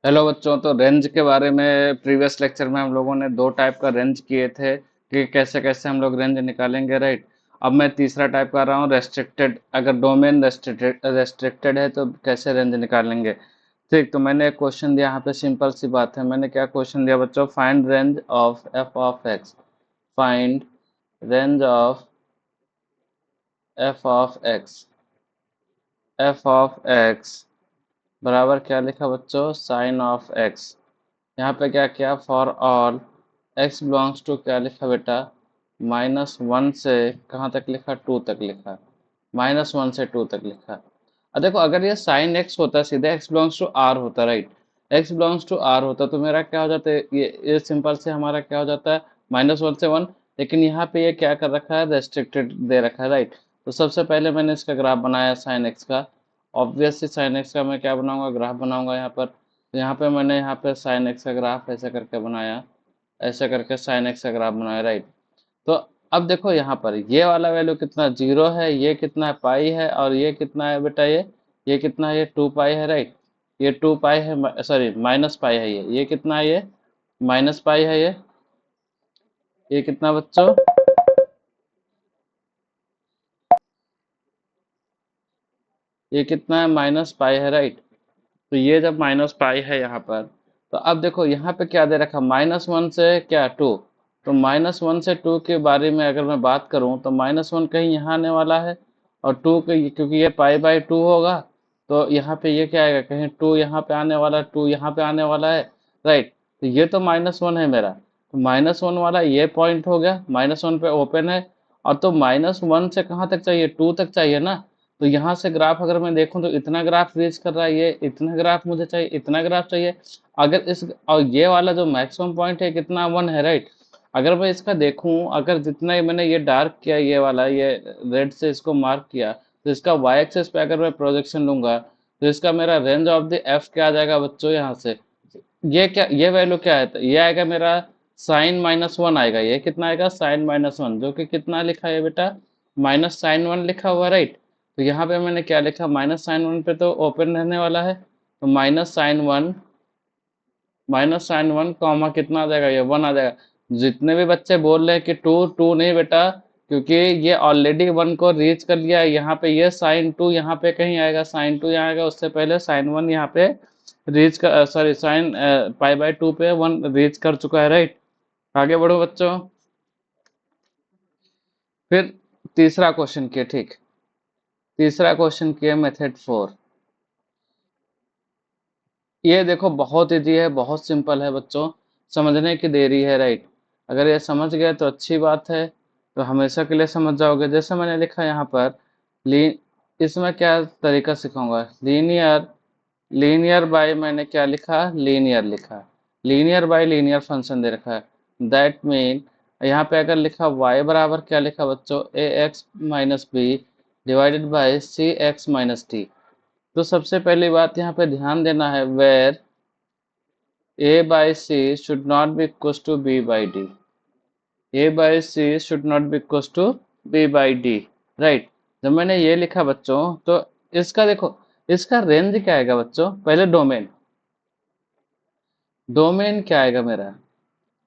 Hello बच्चों। तो range के बारे में प्रीवियस लेक्चर में हम लोगों ने दो टाइप का रेंज किए थे कि कैसे कैसे हम लोग रेंज निकालेंगे, राइट। अब मैं तीसरा टाइप कर रहा हूँ, रेस्ट्रिक्टेड। अगर डोमेन रेस्ट्रिक्टेड है तो कैसे रेंज निकालेंगे। ठीक, तो मैंने एक क्वेश्चन दिया यहाँ पे, सिंपल सी बात है। मैंने क्या क्वेश्चन दिया बच्चों? Find range of F of X. Find range of F of X. F of X बराबर क्या लिखा बच्चों? Sine of X. यहाँ पे क्या किया? For all x belongs to क्या लिखा बेटा? -1 से कहाँ तक लिखा? 2 तक लिखा। -1 से 2 तक लिखा। अब देखो, अगर ये साइन एक्स होता, सीधे एक्स बिलोंग्स टू आर होता, right. X belongs to R होता तो मेरा क्या हो जाता है? ये सिंपल से हमारा क्या हो जाता है? -1 से 1। लेकिन यहाँ पे ये क्या कर रखा है? रेस्ट्रिक्टेड दे रखा है, राइट। तो सबसे पहले मैंने इसका ग्राफ बनाया साइन एक्स का। ऑब्वियसली साइन एक्स का मैं क्या बनाऊंगा? ग्राफ बनाऊंगा यहाँ पर। तो यहाँ पे मैंने यहाँ पे साइन एक्स का ग्राफ ऐसे करके बनाया, ऐसे करके साइन एक्स का ग्राफ बनाया, राइट। तो अब देखो यहाँ पर ये वाला वैल्यू कितना? 0 है। ये कितना है? पाई है। और ये कितना है बेटा? ये कितना है? ये 2 पाई है, राइट। ये 2 पाई है, सॉरी माइनस पाई है। ये कितना है? ये माइनस पाई है। ये कितना बच्चों? ये कितना है? माइनस पाई है, राइट। तो ये जब माइनस पाई है यहाँ पर, तो अब देखो यहाँ पे क्या दे रखा? -1 से क्या? 2। तो -1 से 2 के बारे में अगर मैं बात करूँ तो -1 कहीं यहाँ आने वाला है, और 2 के, क्योंकि ये पाई बाई 2 होगा, तो यहाँ पे ये क्या आएगा? कहीं 2 यहाँ पे आने वाला, 2 यहाँ पे आने वाला है, राइट। तो ये तो -1 है मेरा। तो -1 वाला ये पॉइंट हो गया, -1 पे ओपन है। और तो -1 से कहाँ तक चाहिए? 2 तक चाहिए ना। तो यहाँ से ग्राफ अगर मैं देखूं तो इतना ग्राफ रीच कर रहा है, ये इतना ग्राफ मुझे चाहिए, इतना ग्राफ चाहिए। अगर इस, और ये वाला जो मैक्सिमम पॉइंट है कितना? 1 है, राइट। अगर मैं इसका देखूं, अगर जितना ही मैंने ये डार्क किया, ये वाला, ये रेड से इसको मार्क किया, तो इसका वाई एक्सेस पे अगर मैं प्रोजेक्शन लूंगा, तो इसका मेरा रेंज ऑफ द एफ क्या आ जाएगा बच्चों? यहाँ से ये क्या, ये वैल्यू क्या है? तो ये आएगा मेरा sin -1 आएगा। ये कितना आएगा? sin-1, जो कि कितना लिखा है बेटा? -sin1 लिखा हुआ, राइट। तो यहाँ पे मैंने क्या लिखा? -sin1 पे तो ओपन रहने वाला है, तो -sin1, -sin1 कॉमा कितना आ जाएगा? ये 1 आ जाएगा। जितने भी बच्चे बोल रहे हैं कि 2 2 नहीं बेटा, क्योंकि ये ऑलरेडी 1 को रीच कर लिया है। यहाँ पे ये sin2 यहाँ पे कहीं आएगा, sin2 यहाँ आएगा, उससे पहले sin1 यहाँ पे रीच कर, सॉरी साइन पाई बाई 2 पे 1 रीच कर चुका है, राइट। आगे बढ़ो बच्चों। फिर तीसरा क्वेश्चन किया, ठीक। तीसरा क्वेश्चन किया मेथड 4। ये देखो बहुत इजी है, बहुत सिंपल है बच्चों, समझने की देरी है, राइट। अगर ये समझ गए तो अच्छी बात है, तो हमेशा के लिए समझ जाओगे। जैसे मैंने लिखा यहाँ पर, ली इसमें क्या तरीका सिखाऊंगा? लीनियर, लीनियर बाय, मैंने क्या लिखा? लीनियर लिखा। लीनियर बाय लीनियर फंक्शन दे रखा है। दैट मीन यहाँ पे अगर लिखा y बराबर क्या लिखा बच्चों? ax-b divided by cx-t। तो सबसे पहली बात यहाँ पे ध्यान देना है, where a by c should not be equals to b by d। a by c should not be equals to b by d, right. जब मैंने ये लिखा बच्चों, तो इसका देखो, इसका रेंज क्या आएगा बच्चों? पहले डोमेन, डोमेन क्या आएगा मेरा?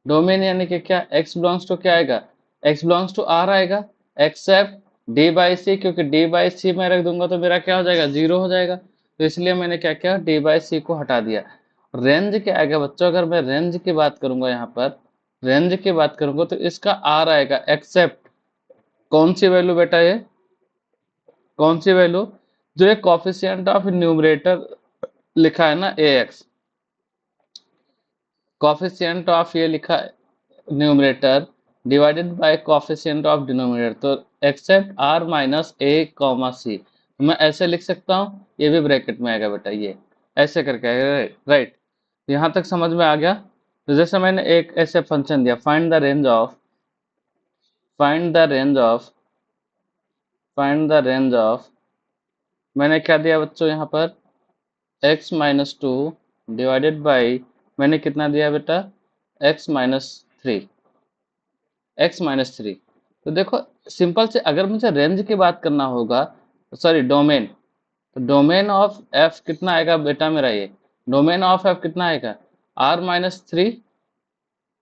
डोमेन यानी कि क्या? x बिलोंग्स टू क्या आएगा? x बिलोंग्स टू r आएगा, एक्सेप्ट d बाई सी, क्योंकि d बाई सी मैं रख दूंगा तो मेरा क्या हो जाएगा? 0 हो जाएगा। तो इसलिए मैंने क्या किया? d बाई सी को हटा दिया। रेंज क्या आएगा बच्चों? अगर मैं रेंज की बात करूंगा, यहाँ पर रेंज की बात करूंगा, तो इसका r आएगा, एक्सेप्ट कौन सी वैल्यू बेटा? ये कौन सी वैल्यू? जो ये कॉफिशिएंट ऑफ न्यूमरेटर लिखा है ना, ax, कॉफिशिएंट ऑफ ये लिखा है numerator divided by coefficient of denominator, तो except r minus a comma c. मैं ऐसे लिख सकता हूँ, ये भी ब्रैकेट में आएगा बेटा, ये ऐसे करके आएगा, राइट। यहाँ तक समझ में आ गया? तो जैसे मैंने एक ऐसे फंक्शन दिया, find the range of, find the range of, find the range of, मैंने क्या दिया बच्चों यहाँ पर? x-2 डिवाइडेड बाई, मैंने कितना दिया बेटा? x-3, x-3। तो देखो सिंपल से, अगर मुझे रेंज की बात करना होगा, सॉरी डोमेन, तो डोमेन ऑफ f कितना आएगा बेटा मेरा? ये डोमेन ऑफ एफ कितना आएगा, r-3,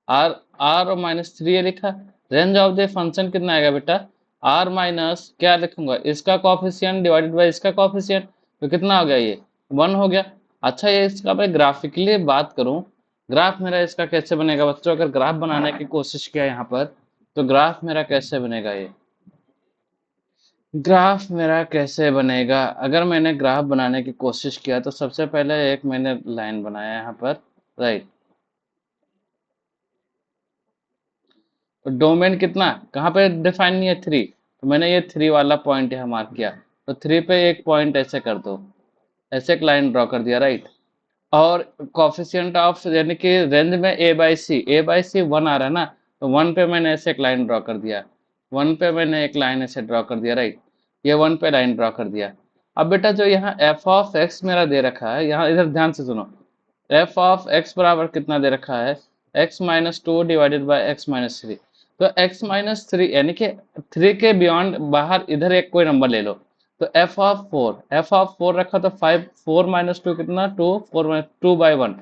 आर आर और -3 ये लिखा। रेंज ऑफ द फंक्शन कितना आएगा बेटा, आर माइनस क्या लिखूंगा, इसका कॉफिशिएंट डिवाइडेड बाय इसका कॉफिशिएंट, तो कितना हो गया ये 1 हो गया। अच्छा ये इसका मैं ग्राफिकली बात करूं, ग्राफ मेरा इसका कैसे बनेगा बच्चों, अगर ग्राफ बनाने की कोशिश किया यहाँ पर तो ग्राफ मेरा कैसे बनेगा, ये ग्राफ मेरा कैसे बनेगा, अगर मैंने ग्राफ बनाने की कोशिश किया तो सबसे पहले एक मैंने लाइन बनाया यहाँ पर, राइट। तो डोमेन कितना कहाँ पे डिफाइन नहीं है, 3, तो मैंने ये 3 वाला पॉइंट यहाँ मार्क किया, तो 3 पे एक पॉइंट ऐसे कर दो, ऐसे एक लाइन ड्रॉ कर दिया, राइट। और कॉफिशिएंट ऑफ यानी कि रेंज में ए बाई सी 1 आ रहा है ना, तो 1 पे मैंने ऐसे एक लाइन ड्रॉ कर दिया, 1 पे मैंने एक लाइन ऐसे ड्रॉ कर दिया, राइट। ये 1 पे लाइन ड्रॉ कर दिया। अब बेटा जो यहाँ एफ ऑफ एक्स मेरा दे रखा है, यहाँ इधर ध्यान से सुनो, एफ ऑफ एक्स बराबर कितना दे रखा है, x-2 डिवाइडेड बाय x-3, तो x-3 यानी कि 3 के बियॉन्ड बाहर इधर एक कोई नंबर ले लो, तो एफ ऑफ फोर रखा तो 5, 4-2 कितना 2, 4-2/1,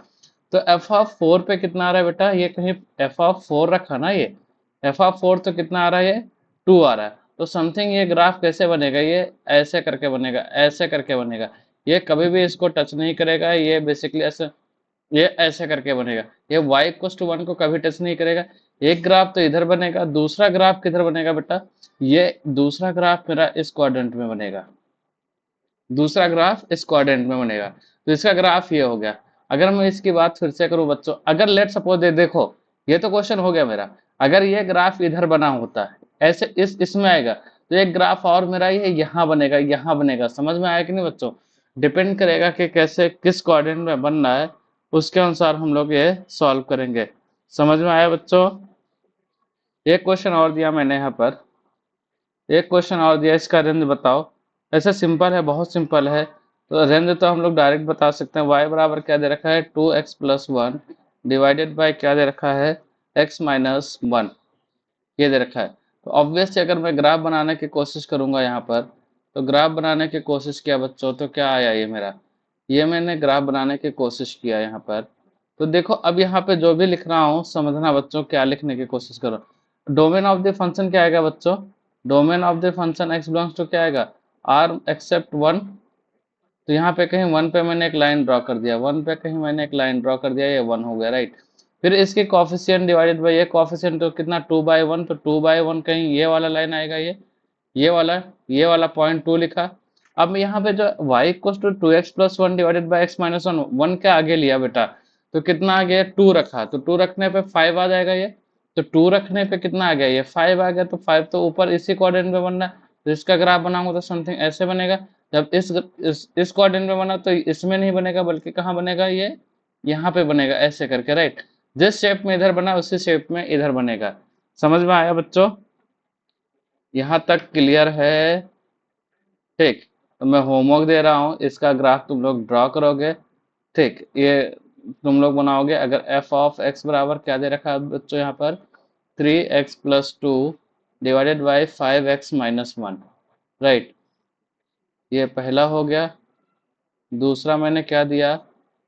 तो f(4) पे कितना आ रहा है बेटा, ये कहीं f(4) रखा ना, ये f(4) तो कितना आ रहा है, ये 2 आ रहा है। तो समथिंग ये ग्राफ कैसे बनेगा, ये ऐसे करके बनेगा, ऐसे करके बनेगा, ये कभी भी इसको टच नहीं करेगा, ये बेसिकली ऐसे, ये ऐसे करके बनेगा, ये y=1 को कभी टच नहीं करेगा। एक ग्राफ तो इधर बनेगा, दूसरा ग्राफ किधर बनेगा बेटा, ये दूसरा ग्राफ मेरा इस क्वाड्रेंट में बनेगा, दूसरा ग्राफ इस क्वाड्रेंट में बनेगा, तो इसका ग्राफ ये हो गया। अगर मैं इसकी बात फिर से करूं बच्चों, अगर लेट सपोज देखो, ये तो क्वेश्चन हो गया मेरा, अगर ये ग्राफ इधर बना होता है ऐसे इसमें आएगा, तो एक ग्राफ और मेरा ये यहाँ बनेगा, यहाँ बनेगा, समझ में आया कि नहीं बच्चों, डिपेंड करेगा कि कैसे किस क्वाड्रेंट में बन रहा है, उसके अनुसार हम लोग ये सॉल्व करेंगे। समझ में आया बच्चों। एक क्वेश्चन और दिया मैंने यहाँ पर, एक क्वेश्चन और दिया, इसका रेंज बताओ। ऐसे सिंपल है, बहुत सिंपल है, तो रेंज तो हम लोग डायरेक्ट बता सकते हैं, y बराबर क्या दे रखा है 2x+1 डिवाइडेड बाय क्या दे रखा है x-1, ये दे रखा है। तो ऑब्वियसली अगर मैं ग्राफ बनाने की कोशिश करूंगा यहाँ पर, तो ग्राफ बनाने की कोशिश किया बच्चों, तो क्या आया ये मेरा, ये मैंने ग्राफ बनाने की कोशिश किया यहाँ पर, तो देखो अब यहाँ पे जो भी लिख रहा हूँ समझना बच्चों, क्या लिखने की कोशिश करो। डोमेन ऑफ द फंक्शन क्या आएगा बच्चों, domain of the function x belongs to क्या आएगा, r एक्सेप्ट 1, तो यहाँ पे कहीं 1 पे मैंने एक लाइन ड्रॉ कर दिया, 1 पे कहीं मैंने एक लाइन ड्रॉ कर दिया, ये 1 हो गया, राइट। फिर इसके कॉफिशिएंट डिवाइडेड बाय ये कॉफिशिएंट, तो कितना 2/1, तो 2/1 कहीं ये वाला लाइन आएगा, ये वाला पॉइंट 2 लिखा। अब यहाँ पे जो y=2x+1 डिवाइडेड बाय x-1, 1 के आगे लिया बेटा, तो कितना आ गया 2 रखा, तो 2 रखने पे 5 आ जाएगा ये, तो 2 रखने पे कितना आ गया, ये 5 आ गया, तो 5 तो ऊपर इसी क्वाड्रेंट में बनना है, तो इसका ग्राफ बनाऊंगा तो समथिंग ऐसे बनेगा। जब इस क्वाड्रेंट में बना तो इसमें नहीं बनेगा, बल्कि कहाँ बनेगा, ये यहाँ पे बनेगा ऐसे करके, राइट। जिस शेप में इधर बना उसी शेप में इधर बनेगा। समझ में आया बच्चों, यहाँ तक क्लियर है, ठीक। तो मैं होमवर्क दे रहा हूँ, इसका ग्राफ तुम लोग ड्रॉ करोगे, ठीक, ये तुम लोग बनाओगे। अगर एफ ऑफ एक्स बराबर क्या दे रखा है बच्चों यहाँ पर 3x+2 divided by 5x-1, right, ये पहला हो गया। दूसरा मैंने क्या दिया,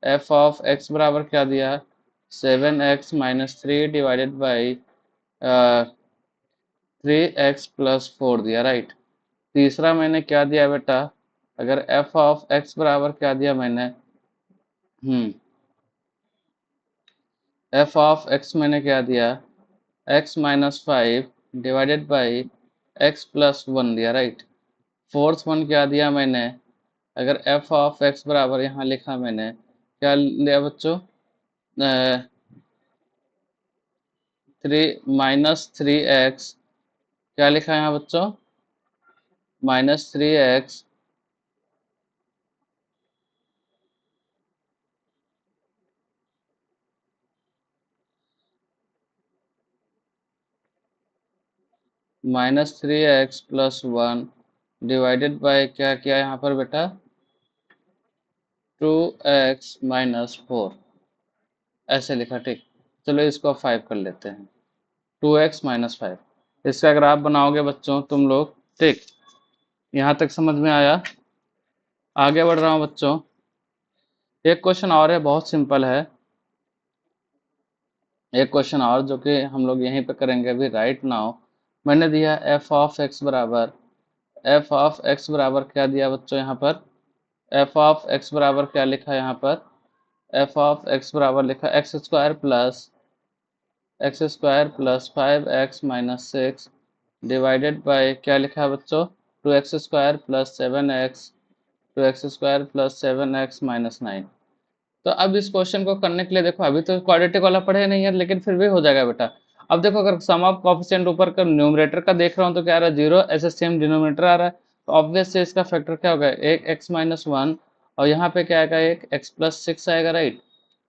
एफ ऑफ एक्स बराबर क्या दिया 7x-3 डिवाइडेड बाई 3x+4 दिया, राइट। तीसरा मैंने क्या दिया बेटा, अगर एफ ऑफ एक्स बराबर क्या दिया मैंने, एफ ऑफ एक्स मैंने क्या दिया x-5 डिवाइडेड बाई x+1 दिया, राइट। फोर्थ वन क्या दिया मैंने, अगर एफ ऑफ एक्स बराबर यहाँ लिखा मैंने क्या लिया बच्चों, 3-3x, क्या लिखा है यहाँ बच्चों, -3x -3x+1 डिवाइडेड बाय क्या किया यहाँ पर बेटा 2x-4, ऐसे लिखा, ठीक। चलो इसको 5 कर लेते हैं, 2x-5, इसका ग्राफ बनाओगे बच्चों तुम लोग, ठीक। यहाँ तक समझ में आया, आगे बढ़ रहा हूँ बच्चों। एक क्वेश्चन और है, बहुत सिंपल है। एक क्वेश्चन और जो कि हम लोग यहीं पे करेंगे अभी राइट नाउ। मैंने दिया एफ ऑफ एक्स बराबर क्या दिया बच्चों यहाँ पर? एफ ऑफ एक्स बराबर क्या लिखा यहाँ पर? एफ ऑफ एक्स बराबर लिखा x square plus 5x - 6 divided by क्या लिखा है बच्चों? 2x² + 7x तो अब इस क्वेश्चन को करने के लिए देखो, अभी तो क्वाड्रेटिक वाला पढ़े नहीं है, लेकिन फिर भी हो जाएगा बेटा। अब देखो, अगर सम ऑफ कोफिशिएंट ऊपर का न्यूमरेटर का देख रहा हूँ तो क्या आ रहा है? 0, ऐसे सेम डिनोमिनेटर आ रहा है, तो ऑब्वियस से इसका फैक्टर क्या होगा? एक x - 1, और यहाँ पे क्या आएगा? एक x+6 आएगा, राइट।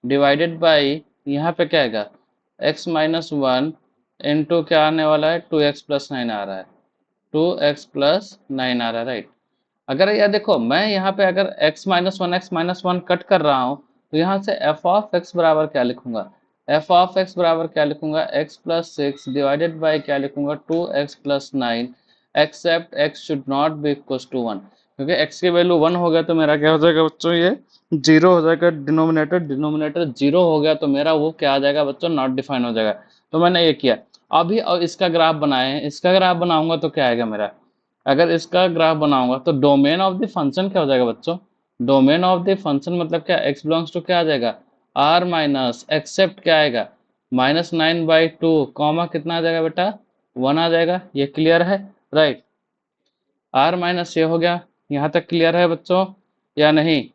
डिवाइडेड बाई यहाँ पे क्या आएगा? x - 1 इंटू क्या आने वाला है? 2x+9 आ रहा है, 2x+9 आ रहा है, राइट। अगर यह देखो, मैं यहाँ पे अगर x - 1 कट कर रहा हूँ, तो यहाँ से एफ ऑफ एक्स बराबर क्या लिखूंगा? एफ ऑफ एक्स बराबर क्या लिखूंगा? x+6 डिवाइडेड बाय क्या लिखूंगा? 2x+9, except x should not be equal to 1, क्योंकि x की वैल्यू 1 हो गया तो मेरा क्या हो जाएगा बच्चों? ये 0 हो जाएगा। डिनोमिनेटर डिनोमिनेटर 0 हो गया तो मेरा वो क्या आ जाएगा बच्चों? नॉट डिफाइन हो जाएगा। तो मैंने ये किया। अभी और इसका ग्राफ बनाए, इसका ग्राफ बनाऊंगा तो क्या आएगा मेरा? अगर इसका ग्राफ बनाऊंगा तो डोमेन ऑफ द फंक्शन क्या हो जाएगा बच्चों? डोमेन ऑफ द फंक्शन मतलब क्या? x बिलोंग्स टू क्या आ जाएगा? r माइनस एक्सेप्ट क्या आएगा? -9/2 कॉमा कितना आ जाएगा बेटा? 1 आ जाएगा। ये क्लियर है, राइट। r माइनस ये हो गया, यहाँ तक क्लियर है बच्चों या नहीं?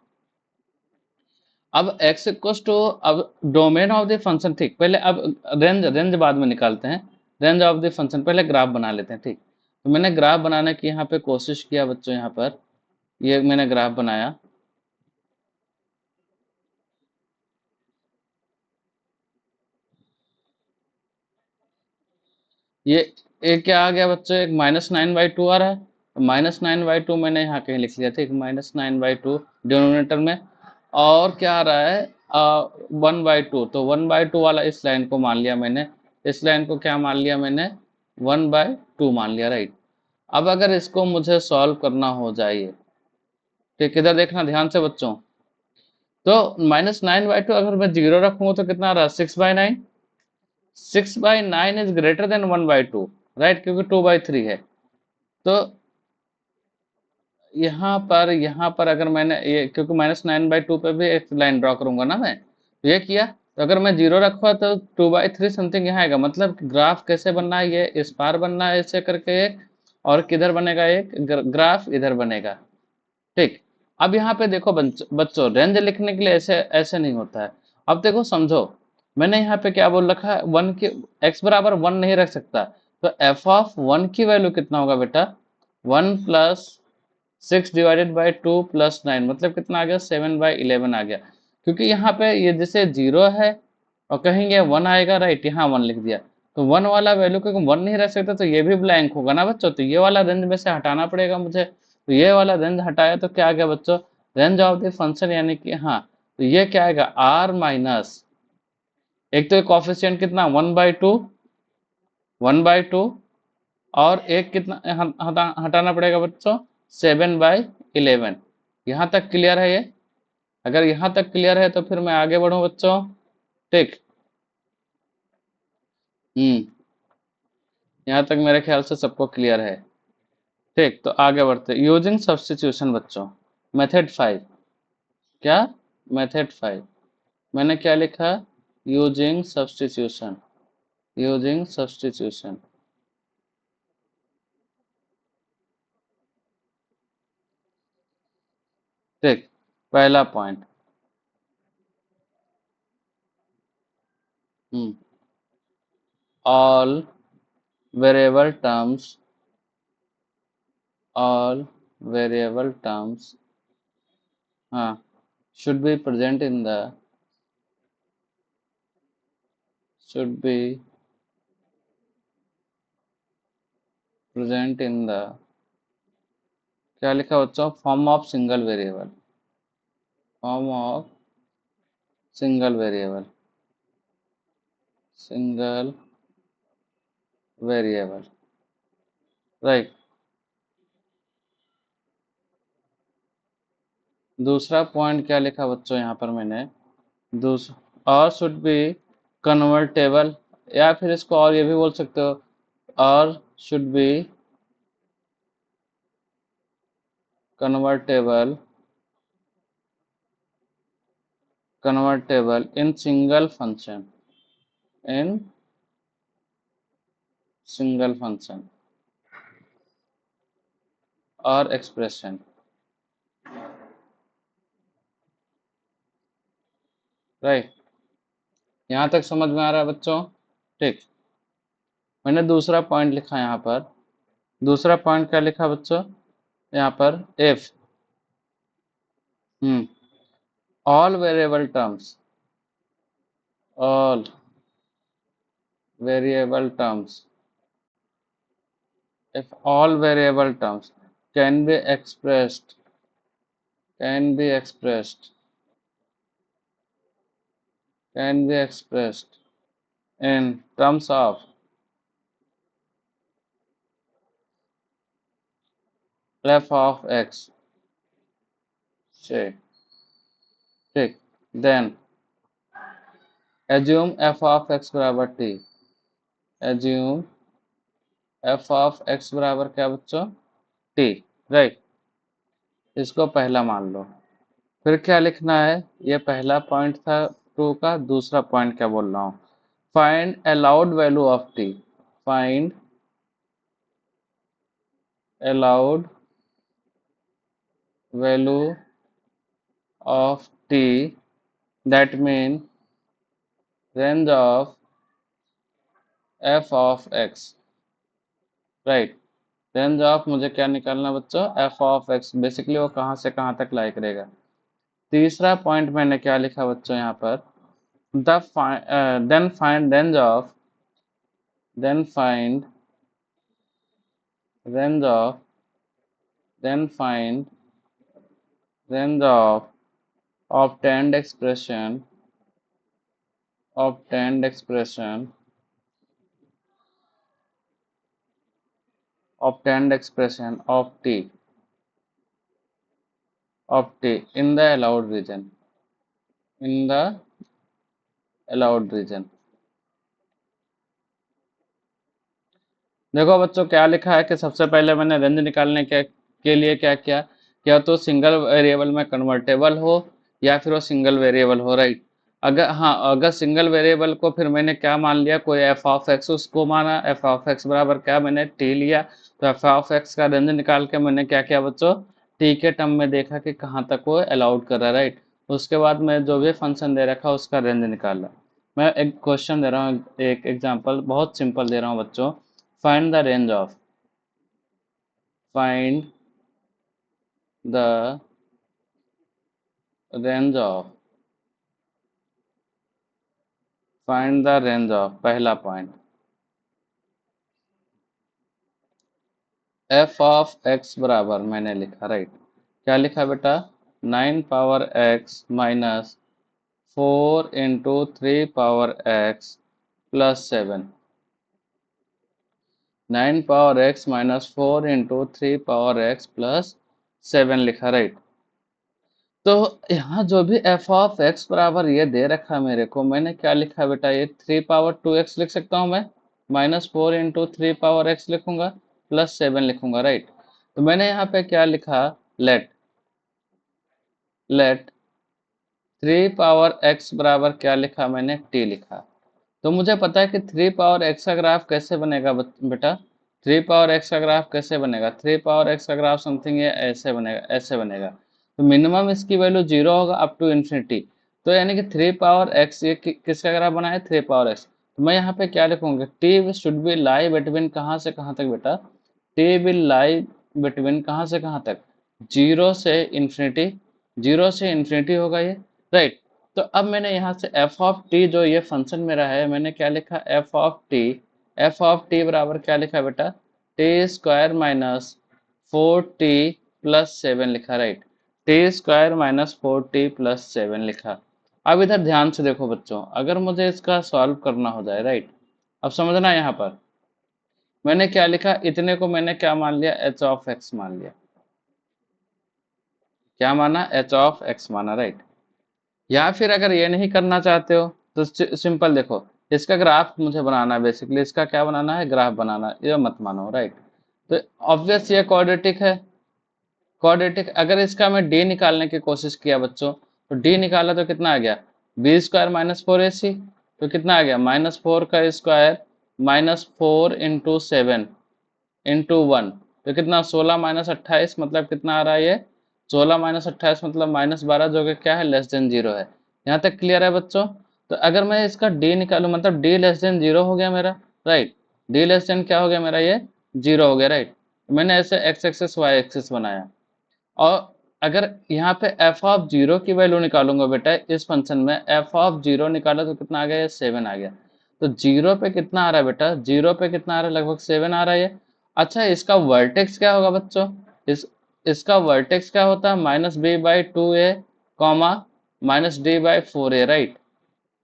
अब x इक्वस टू, अब डोमेन ऑफ द फंक्शन, ठीक। पहले अब रेंज रेंज बाद में निकालते हैं। रेंज ऑफ द फंक्शन पहले ग्राफ बना लेते हैं, ठीक। तो मैंने ग्राफ बनाने की यहाँ पे कोशिश किया बच्चों। यहाँ पर ये मैंने ग्राफ बनाया। ये एक क्या आ गया बच्चों? एक -9/2 आ रहा है, -9/2 मैंने यहाँ कहीं लिख लिया, ठीक। -9/2 डिनोमिनेटर में। और क्या आ रहा है? 1/2, तो 1/2 वाला इस लाइन को मान लिया मैंने। इस लाइन को क्या मान लिया मैंने? 1/2 मान लिया, राइट। अब अगर इसको मुझे सॉल्व करना हो जाए, ठीक, इधर देखना ध्यान से बच्चों। तो -9/2 अगर मैं 0 रखूंगा तो कितना आ रहा है? 6/9। 6/9 इज ग्रेटर देन 1/2, राइट, क्योंकि 2/3 है। तो यहाँ पर अगर मैंने ये, क्योंकि -9/2 पे भी एक लाइन ड्रॉ करूंगा ना मैं, तो ये किया। तो अगर मैं 0 रखूँ तो 2/3 समथिंग यहाँ आएगा। मतलब ग्राफ कैसे बनना है? ये इस पार बनना है ऐसे करके एक, और किधर बनेगा? एक ग्राफ इधर बनेगा, ठीक। अब यहाँ पे देखो बच्चों, रेंज लिखने के लिए ऐसे ऐसे नहीं होता है। अब देखो समझो, मैंने यहाँ पे क्या बोल रखा है? 1 की x बराबर 1 नहीं रख सकता, तो एफ ऑफ 1 की वैल्यू कितना होगा बेटा? 1+6 डिवाइडेड बाई 2+9, मतलब कितना आ गया? 7/11 आ गया। क्योंकि यहाँ पे ये जैसे 0 है और कहेंगे 1 आएगा, राइट, यहाँ 1 लिख दिया। तो 1 वाला वैल्यू क्योंकि 1 नहीं रख सकता, तो ये भी ब्लैंक होगा ना बच्चों, तो ये वाला रेंज में से हटाना पड़ेगा मुझे। तो ये वाला रेंज हटाया तो क्या आ गया बच्चों? रेंज ऑफ द फंक्शन, यानी कि हाँ, तो ये क्या आएगा? r माइनस, एक तो कॉफिशिएंट कितना? 1/2, 1/2, और एक कितना हटाना पड़ेगा बच्चों? 7/11। यहाँ तक क्लियर है ये? अगर यहाँ तक क्लियर है तो फिर मैं आगे बढ़ूँ बच्चों, ठीक। यहाँ तक मेरे ख्याल से सबको क्लियर है, ठीक। तो आगे बढ़ते, यूजिंग सब्स्टिट्यूशन बच्चों, मेथड 5। क्या? मेथड 5। मैंने क्या लिखा? यूजिंग सब्स्टिट्यूशन, यूजिंग सब्स्टिट्यूशन, ठीक। पहला point, all variable terms, all variable terms, हाँ, should be present in the, should be present in the, क्या लिखा बच्चों? Form of single variable, form of single variable, single variable, right. दूसरा point क्या लिखा बच्चों यहाँ पर मैंने, दूसरा और शुड बी कन्वर्टेबल, या फिर इसको और ये भी बोल सकते हो, और should be convertible convertible in single function, in single function और एक्सप्रेशन, राइट। यहाँ तक समझ में आ रहा है बच्चों? ठीक। मैंने दूसरा पॉइंट लिखा यहाँ पर, दूसरा पॉइंट क्या लिखा बच्चों यहाँ पर, if all variable terms, all variable terms, if all variable terms can be expressed, can be expressed, can be expressed in terms of f of x, say, ठीक, then assume f of x बराबर t, assume f of x बराबर क्या बच्चों, t, right. इसको पहला मान लो। फिर क्या लिखना है, ये पहला पॉइंट था टू का, दूसरा पॉइंट क्या बोल रहा हूँ, find allowed value of T, find allowed value of t, that mean range of f of x, right. Range of मुझे क्या निकालना बच्चों, f ऑफ x, बेसिकली वो कहाँ से कहाँ तक लाई करेगा। तीसरा पॉइंट मैंने क्या लिखा बच्चों यहाँ पर, the then find range of, then find range of, then find range of obtained expression, obtained expression, obtained expression of t, of t in the allowed region, in the allowed region। देखो बच्चों क्या लिखा है कि सबसे पहले मैंने range निकालने के लिए क्या किया, या तो सिंगल वेरिएबल में कन्वर्टेबल हो या फिर वो सिंगल वेरिएबल हो, राइट। अगर हाँ, अगर सिंगल वेरिएबल को फिर मैंने क्या मान लिया, कोई एफ ऑफ एक्स उसको माना, एफ ऑफ एक्स बराबर क्या, मैंने टी लिया, तो एफ ऑफ एक्स का रेंज निकाल के मैंने क्या किया बच्चों, टी के टर्म में देखा कि कहाँ तक वो अलाउड कर रहा है, राइट। उसके बाद मैं जो भी फंक्शन दे रखा उसका रेंज निकाला। मैं एक क्वेश्चन दे रहा हूँ, एक एग्जाम्पल बहुत सिंपल दे रहा हूँ बच्चों, find the range of, find the range of, find the range of, पहला पॉइंट, f of x बराबर मैंने लिखा, राइट। क्या लिखा बेटा, 9 power x minus 4 into 3 power x plus 7, 9 power x minus 4 into 3 power x plus 7 लिखा, right. तो यहाँ जो भी f ऑफ x बराबर ये दे रखा है मेरे को, मैंने क्या लिखा बेटा, ये 3 पावर 2x लिख सकता हूँ मैं, माइनस 4 इंटू 3 पावर x लिखूंगा, प्लस 7 लिखूंगा, राइट। तो मैंने यहाँ पे क्या लिखा, लेट, लेट 3 पावर x बराबर क्या लिखा मैंने, t लिखा। तो मुझे पता है कि 3 पावर x का ग्राफ कैसे बनेगा बेटा, 3 पावर x का ग्राफ कैसे बनेगा, 3 पावर x का ग्राफ समथिंग ये ऐसे बनेगा, ऐसे बनेगा। तो मिनिमम इसकी वैल्यू 0 होगा अप टू इन्फिनिटी। तो यानी कि 3 पावर x ये किसका ग्राफ बना है, 3 पावर x। तो मैं यहाँ पे क्या लिखूंगा, t should be lie between कहाँ से कहाँ तक बेटा, t विल लाई बिटवीन कहाँ से कहाँ तक, 0 से इन्फिनिटी, 0 से इन्फिनिटी होगा ये, राइट। तो अब मैंने यहाँ से f ऑफ t जो ये फंक्शन मेरा है, मैंने क्या लिखा, f of t, f of t बराबर क्या लिखा बेटा, T square minus 4t plus 7 लिखा, right. T square minus 4t plus 7 लिखा। अब इधर ध्यान से देखो बच्चों, अगर मुझे इसका सॉल्व करना हो जाए, राइट, अब समझना यहाँ पर मैंने क्या लिखा, इतने को मैंने क्या मान लिया, h ऑफ x मान लिया। क्या माना, एच ऑफ एक्स माना, राइट। या फिर अगर ये नहीं करना चाहते हो तो सिंपल देखो, इसका ग्राफ मुझे बनाना है, बेसिकली इसका क्या बनाना है, ग्राफ बनाना है, ये मत मानो, राइट। तो ऑब्वियस ये क्वाड्रेटिक है, क्वाड्रेटिक। अगर इसका मैं डी निकालने की कोशिश किया बच्चों, तो डी निकाला तो कितना आ गया, बी स्क्वायर माइनस फोर ए सी, तो कितना आ गया माइनस फोर का square minus four into seven into one, तो कितना 16 माइनस 28, मतलब कितना आ रहा है ये, 16 माइनस 28 मतलब माइनस 12, जो कि क्या है, लेस देन जीरो है। यहाँ तक क्लियर है बच्चों। तो अगर मैं इसका डी निकालूं, मतलब डी लेस देन जीरो हो गया मेरा, राइट। डी लेस देन क्या हो गया मेरा, ये जीरो हो गया, राइट। मैंने ऐसे एक्स एक्सिस वाई एक्सिस बनाया। और अगर यहाँ पे एफ ऑफ जीरो की वैल्यू निकालूंगा बेटा, इस फंक्शन में एफ ऑफ जीरो निकाला तो कितना आ गया, ये सेवन आ गया। तो जीरो पे कितना आ रहा है बेटा, जीरो पे कितना आ रहा है, लगभग सेवन आ रहा है ये। अच्छा, इसका वर्टेक्स क्या होगा बच्चों, इस इसका वर्टेक्स क्या होता है, minus b by two a comma minus D by four a, right.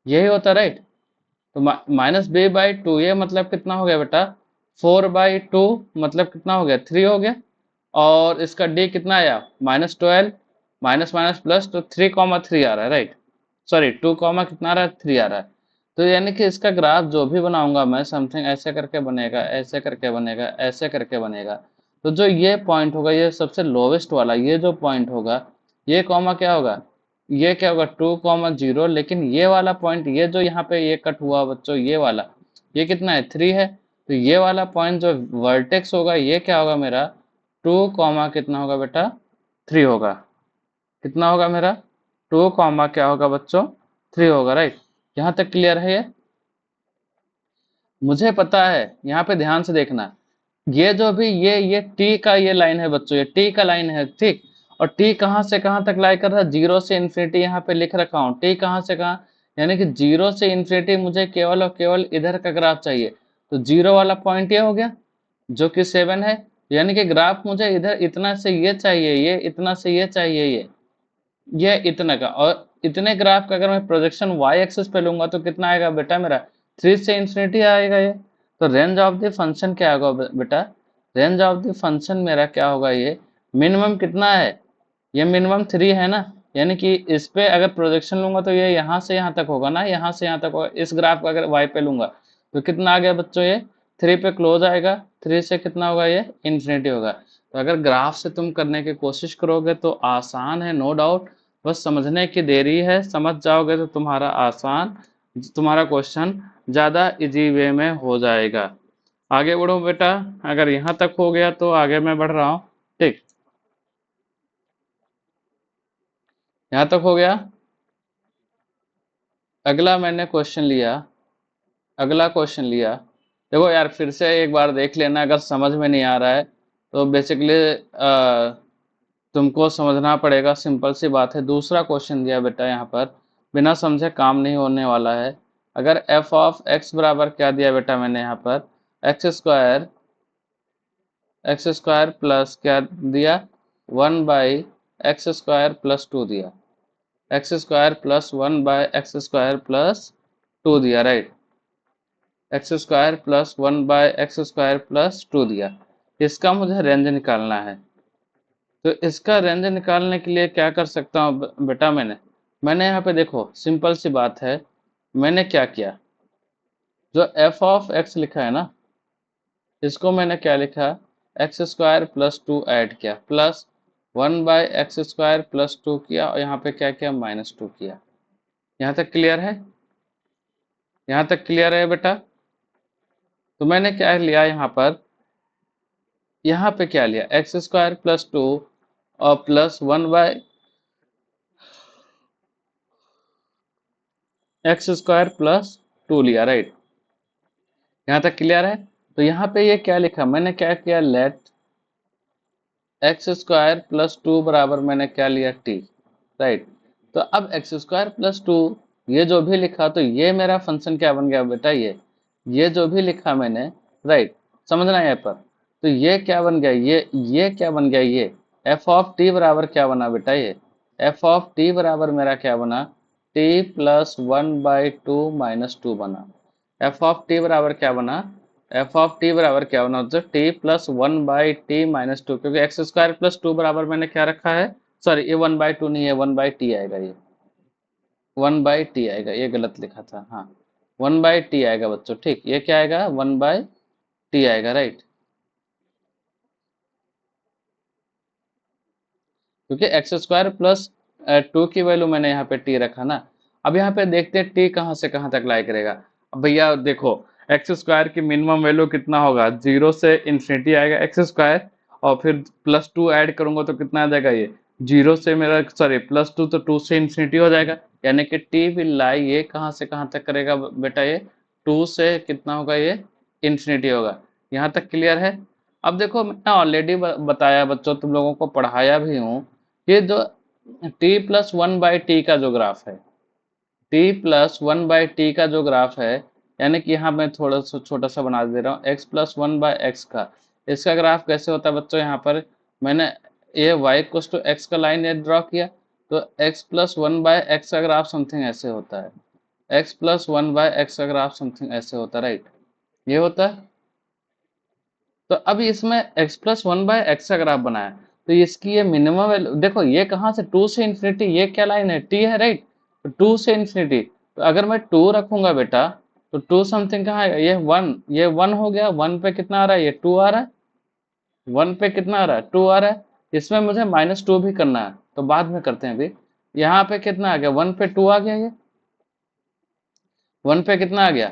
यही होता है, राइट। तो minus b by two a मतलब कितना हो गया बेटा, फोर बाई टू मतलब कितना हो गया, थ्री हो गया। और इसका डी कितना आया, minus twelve, minus minus plus, तो थ्री कॉमा थ्री आ रहा है, राइट। सॉरी, टू कॉमा कितना आ रहा है, थ्री आ रहा है। तो यानी कि इसका ग्राफ जो भी बनाऊंगा मैं, समथिंग ऐसे करके बनेगा, ऐसे करके बनेगा, ऐसे करके बनेगा। तो जो ये पॉइंट होगा, ये सबसे लोवेस्ट वाला, ये जो पॉइंट होगा, ये कॉमा क्या होगा, ये क्या होगा, टू कॉमा जीरो। लेकिन ये वाला पॉइंट, ये जो यहाँ पे ये कट हुआ बच्चों, ये वाला, ये कितना है, थ्री है। तो ये वाला पॉइंट जो वर्टेक्स होगा, ये क्या होगा मेरा, टू कॉमा कितना होगा बेटा, थ्री होगा। कितना होगा मेरा, टू कॉमा क्या होगा बच्चों, थ्री होगा, राइट। यहाँ तक क्लियर है ये। मुझे पता है, यहाँ पे ध्यान से देखना, ये जो भी ये टी का ये लाइन है बच्चों, ये टी का लाइन है, ठीक। और टी कहाँ से कहाँ तक लाई कर रहा है, जीरो से इन्फिनिटी, यहाँ पे लिख रखा हूँ, टी कहाँ से कहाँ, यानी कि जीरो से इन्फिनिटी मुझे केवल और केवल इधर का ग्राफ चाहिए। तो जीरो वाला पॉइंट ये हो गया, जो कि सेवन है। यानी कि ग्राफ मुझे इधर इतना से ये चाहिए, ये इतना से ये चाहिए, ये इतना का। और इतने ग्राफ का अगर मैं प्रोजेक्शन वाई एक्सिस पे लूंगा तो कितना आएगा बेटा मेरा, थ्री से इंफिनिटी आएगा ये। तो रेंज ऑफ द फंक्शन क्या होगा बेटा, रेंज ऑफ द फंक्शन मेरा क्या होगा, ये मिनिमम कितना है, ये मिनिमम थ्री है ना। यानी कि इस पे अगर प्रोजेक्शन लूंगा तो ये यहाँ से यहाँ तक होगा ना, यहाँ से यहाँ तक होगा। इस ग्राफ का अगर वाई पे लूंगा तो कितना आ गया बच्चों, ये थ्री पे क्लोज आएगा, थ्री से कितना होगा, ये इन्फिनिटी होगा। तो अगर ग्राफ से तुम करने की कोशिश करोगे तो आसान है, नो डाउट। बस समझने की देरी है, समझ जाओगे तो तुम्हारा आसान, तुम्हारा क्वेश्चन ज़्यादा इजी वे में हो जाएगा। आगे बढ़ो बेटा, अगर यहाँ तक हो गया तो आगे मैं बढ़ रहा हूँ, ठीक। यहाँ तक हो गया। अगला मैंने क्वेश्चन लिया, अगला क्वेश्चन लिया। देखो यार, फिर से एक बार देख लेना, अगर समझ में नहीं आ रहा है तो बेसिकली तुमको समझना पड़ेगा, सिंपल सी बात है। दूसरा क्वेश्चन दिया बेटा यहाँ पर, बिना समझे काम नहीं होने वाला है। अगर एफ ऑफ एक्स बराबर क्या दिया बेटा मैंने यहाँ पर, एक्स स्क्वायर प्लस क्या दिया, one by x square plus two दिया, x square plus one by x square plus two दिया, right. X square plus one by x square plus two दिया। इसका मुझे रेंज निकालना है। तो इसका रेंज निकालने के लिए क्या कर सकता हूँ बेटा, मैंने यहाँ पे देखो, सिंपल सी बात है। मैंने क्या किया, जो एफ ऑफ एक्स लिखा है ना, इसको मैंने क्या लिखा, x square plus two add किया, plus one by x square plus two किया, और यहाँ पे क्या किया, माइनस टू किया। यहाँ तक क्लियर है, यहाँ तक क्लियर है बेटा। तो मैंने क्या लिया यहाँ पर, यहाँ पे क्या लिया, एक्स स्क्वायर प्लस टू और plus one by x square plus to लिया, राइट। यहाँ तक क्लियर है। तो यहाँ पे ये क्या लिखा, मैंने क्या किया, let x square plus two बराबर मैंने क्या लिया, टी, राइट। तो अब एक्स स्क्वायर प्लस टू, ये जो भी लिखा, तो ये मेरा फंक्शन क्या बन गया बेटा, ये जो भी लिखा मैंने, राइट। समझना यहाँ पर। तो ये क्या बन गया, ये क्या बन गया, ये एफ ऑफ टी बराबर क्या बना बेटा, ये एफ ऑफ टी बराबर मेरा क्या बना, T plus one by two minus two बना। एफ ऑफ टी बराबर क्या बना, एफ ऑफ टी बराबर क्या बना, तो T plus one by T minus two, क्योंकि एक्स स्क्वायर प्लस टू बराबर मैंने क्या रखा है, सॉरी, ये 1/2 नहीं है, 1/t आएगा ये, 1/t आएगा, ये गलत लिखा था, हाँ 1/t आएगा बच्चों, ठीक, ये क्या आएगा, 1/t आएगा, राइट, क्योंकि एक्स स्क्वायर प्लस 2 की वैल्यू मैंने यहाँ पे टी रखा ना। अब यहाँ पे देखते हैं टी कहाँ से कहाँ तक लाई करेगा। अब भैया देखो, एक्स स्क्वायर की मिनिमम वैल्यू कितना होगा, 0 से इन्फिनिटी आएगा एक्स स्क्वायर, और फिर +2 ऐड करूंगा तो कितना आ जाएगा ये, 0 से मेरा सॉरी +2 तो 2 से इन्फिनिटी हो जाएगा, यानी कि टी विल लाई, ये कहाँ से कहाँ तक करेगा बेटा, ये 2 से कितना होगा, ये इन्फिनिटी होगा। यहाँ तक क्लियर है। अब देखो मैंने ऑलरेडी बताया बच्चों, तुम लोगों को पढ़ाया भी हूँ, ये जो t+1/t का जो ग्राफ है, t+1/t का जो ग्राफ है, यानी कि यहाँ मैं थोड़ा सा छोटा सा बना दे रहा हूँ, x+1/x का, इसका ग्राफ कैसे होता है बच्चों, यहाँ पर मैंने ये y=x का लाइन ये ड्रॉ किया, तो x+1/x का ग्राफ समथिंग ऐसे होता है, x+1/x का ग्राफ समथिंग ऐसे होता है, राइट, ये होता है। तो अब इसमें x+1/x का ग्राफ बनाया, तो इसकी ये मिनिमम वैल्यू देखो, ये कहाँ से 2 से इन्फिनिटी, ये क्या लाइन है, t है, राइट, तो 2 से इन्फिनिटी, तो अगर मैं 2 रखूंगा बेटा, तो 2 समथिंग कहाँ आएगा, ये 1 हो गया, 1 पे कितना आ रहा है, ये 2 आ रहा है, 1 पे कितना आ रहा है, 2 आ रहा है, इसमें मुझे -2 भी करना है, तो बाद में करते हैं अभी। यहाँ पे कितना आ गया, 1 पे 2 आ गया, ये 1 पे कितना आ गया,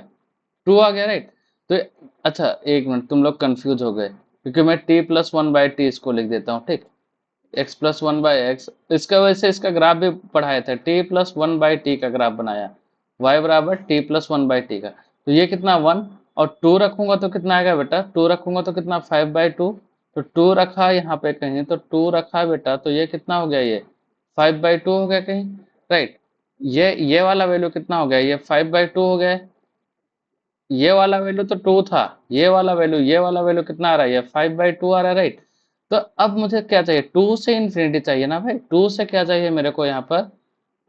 2 आ गया, राइट। तो अच्छा एक मिनट, तुम लोग कंफ्यूज हो गए, क्योंकि मैं t+1/t इसको लिख देता हूँ, ठीक, x+1/x, इसका वजह से इसका ग्राफ भी पढ़ाया था, t+1/t का ग्राफ बनाया, y = t+1/t का, तो ये कितना 1, और 2 रखूंगा तो कितना आएगा बेटा, 2 रखूंगा तो कितना 5/2, तो 2 रखा यहाँ पे कहीं, तो 2 रखा बेटा, तो ये कितना हो गया, ये 5/2 हो गया कहीं, राइट, ये वाला वैल्यू कितना हो गया, ये 5/2 हो गया, ये वाला वैल्यू तो 2 था, ये वाला वैल्यू कितना आ रहा है, ये 5/2 आ रहा है, राइट। तो अब मुझे क्या चाहिए, 2 से इन्फिनिटी चाहिए ना भाई, 2 से क्या चाहिए मेरे को यहाँ पर,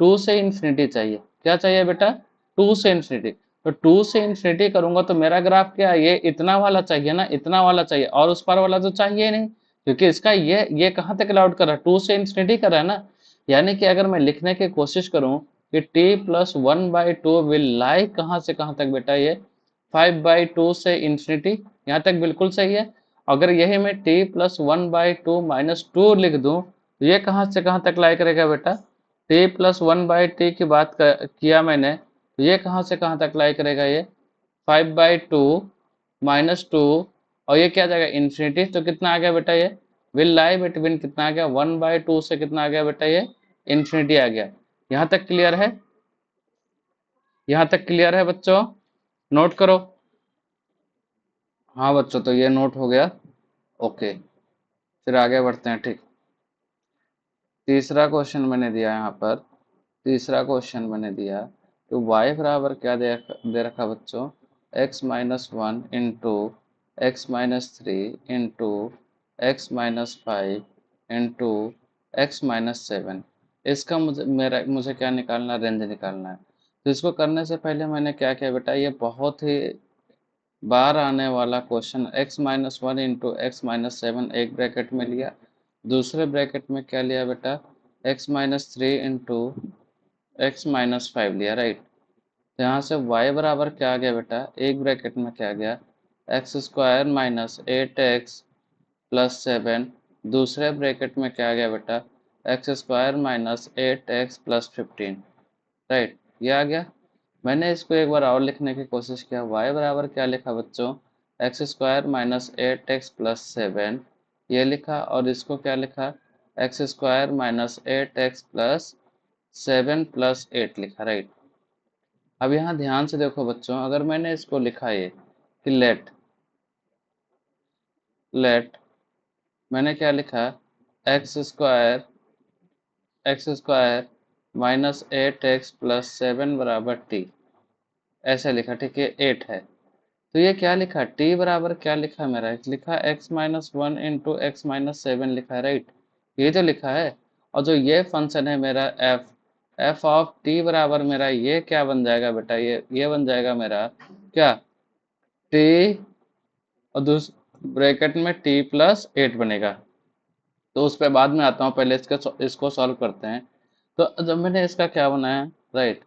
2 से इन्फिनिटी चाहिए, क्या चाहिए बेटा, 2 से इन्फिनिटी, तो 2 से इन्फिनिटी करूंगा तो मेरा ग्राफ क्या है, ये इतना वाला चाहिए ना, इतना वाला चाहिए, और उस पार वाला तो चाहिए ही नहीं, क्योंकि इसका ये कहाँ तक अलाउड कर रहा है, 2 से इन्फिनिटी कर रहा है ना, यानी कि अगर मैं लिखने की कोशिश करूं कि t+1/2 विल लाई कहाँ से कहाँ तक बेटा, ये 5/2 से इन्फिनिटी, यहाँ तक बिल्कुल सही है। अगर यही मैं t+1/2 - 2 लिख दूं, तो ये कहाँ से कहाँ तक लाई करेगा बेटा, t+1/t की बात किया मैंने, तो ये कहाँ से कहाँ तक लाई करेगा, ये 5/2 - 2, और ये क्या जाएगा इन्फिनिटी, तो कितना आ गया बेटा, ये विल लाई बिटवीन कितना आ गया, 1/2 से कितना आ गया बेटा, ये इन्फिनिटी आ गया। यहाँ तक क्लियर है, यहाँ तक क्लियर है बच्चों, नोट करो। हाँ बच्चों, तो ये नोट हो गया, ओके, फिर आगे बढ़ते हैं, ठीक। तीसरा क्वेश्चन मैंने दिया यहाँ पर, तीसरा क्वेश्चन मैंने दिया, तो y बराबर क्या दे रखा बच्चों, x-1 into x-3 into x-5 into x-7, इसका मुझे क्या निकालना, रेंज निकालना है। तो इसको करने से पहले मैंने क्या किया बेटा, ये बहुत ही बार आने वाला क्वेश्चन, x-1 इंटू x-7 एक ब्रैकेट में लिया, दूसरे ब्रैकेट में क्या लिया बेटा, x-3 इंटू x-5 लिया, राइट। तो यहाँ से y बराबर क्या आ गया बेटा, एक ब्रैकेट में क्या आ गया, x² - 8x + 7, दूसरे ब्रैकेट में क्या आ गया बेटा, x² - 8x + 15, राइट, ये आ गया। मैंने इसको एक बार और लिखने की कोशिश किया, y बराबर क्या लिखा बच्चों, x² - 8x + 7, ये लिखा, और इसको क्या लिखा, x² - 8x + 7 + 8 लिखा, राइट। अब यहाँ ध्यान से देखो बच्चों, अगर मैंने इसको लिखा ये कि लेट मैंने क्या लिखा, x² - 8x + 7 = t, ऐसे लिखा, ठीक है, 8 है, तो ये क्या लिखा, t बराबर क्या लिखा मेरा, लिखा x-1 इंटू x-7 लिखा है, राइट, ये तो लिखा है। और जो ये फंक्शन है मेरा f ऑफ t बराबर मेरा ये क्या बन जाएगा बेटा, ये बन जाएगा मेरा क्या, t, और ब्रैकेट में t + 8 बनेगा, तो उस पर बाद में आता हूँ, पहले इसको सॉल्व करते हैं। तो जब मैंने इसका क्या बनाया, राइट,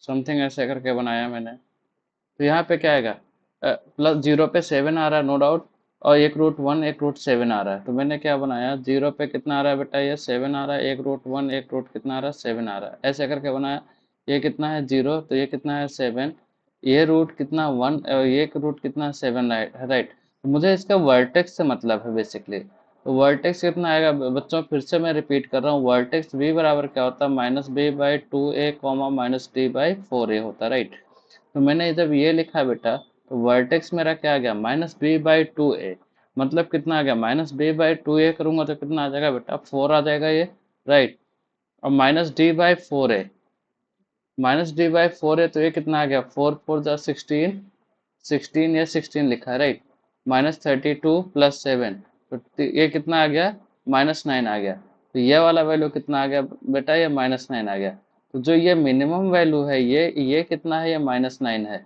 समथिंग ऐसे करके बनाया मैंने। तो यहाँ पे क्या आएगा, प्लस जीरो पे 7 आ रहा है नो डाउट, और एक रूट 1 एक रूट 7 आ रहा है। तो मैंने क्या बनाया, जीरो पे कितना आ रहा है बेटा, ये 7 आ रहा है, एक रूट 1 एक रूट कितना आ रहा है, 7 आ रहा है, ऐसे करके बनाया। ये कितना है, जीरो, तो ये कितना है, 7, ये रूट कितना 1, ये रूट कितना 7, राइट राइट। तो मुझे इसका वर्टेक्स से मतलब है बेसिकली। तो वर्टेक्स कितना आएगा बच्चों, फिर से मैं रिपीट कर रहा हूँ, वर्टेक्स बी बराबर क्या होता है, minus b by 2a comma minus D by 4a होता है, राइट। तो मैंने जब ये लिखा बेटा, तो वर्टेक्स मेरा क्या आ गया, माइनस बी बाई 2a, मतलब कितना आ गया, माइनस बी बाई 2a करूंगा तो कितना आ जाएगा बेटा, 4 आ जाएगा ये, राइट। और minus D by 4a, minus D by 4a, तो ये कितना आ गया, 4 4 जा 16, 16, ये 16 लिखा है, राइट। माइनस 32 प्लस 7, तो ये कितना आ गया, -9 आ गया। तो ये वाला वैल्यू कितना आ गया बेटा, ये -9 आ गया। तो जो ये मिनिमम वैल्यू है, ये कितना है, ये -9 है।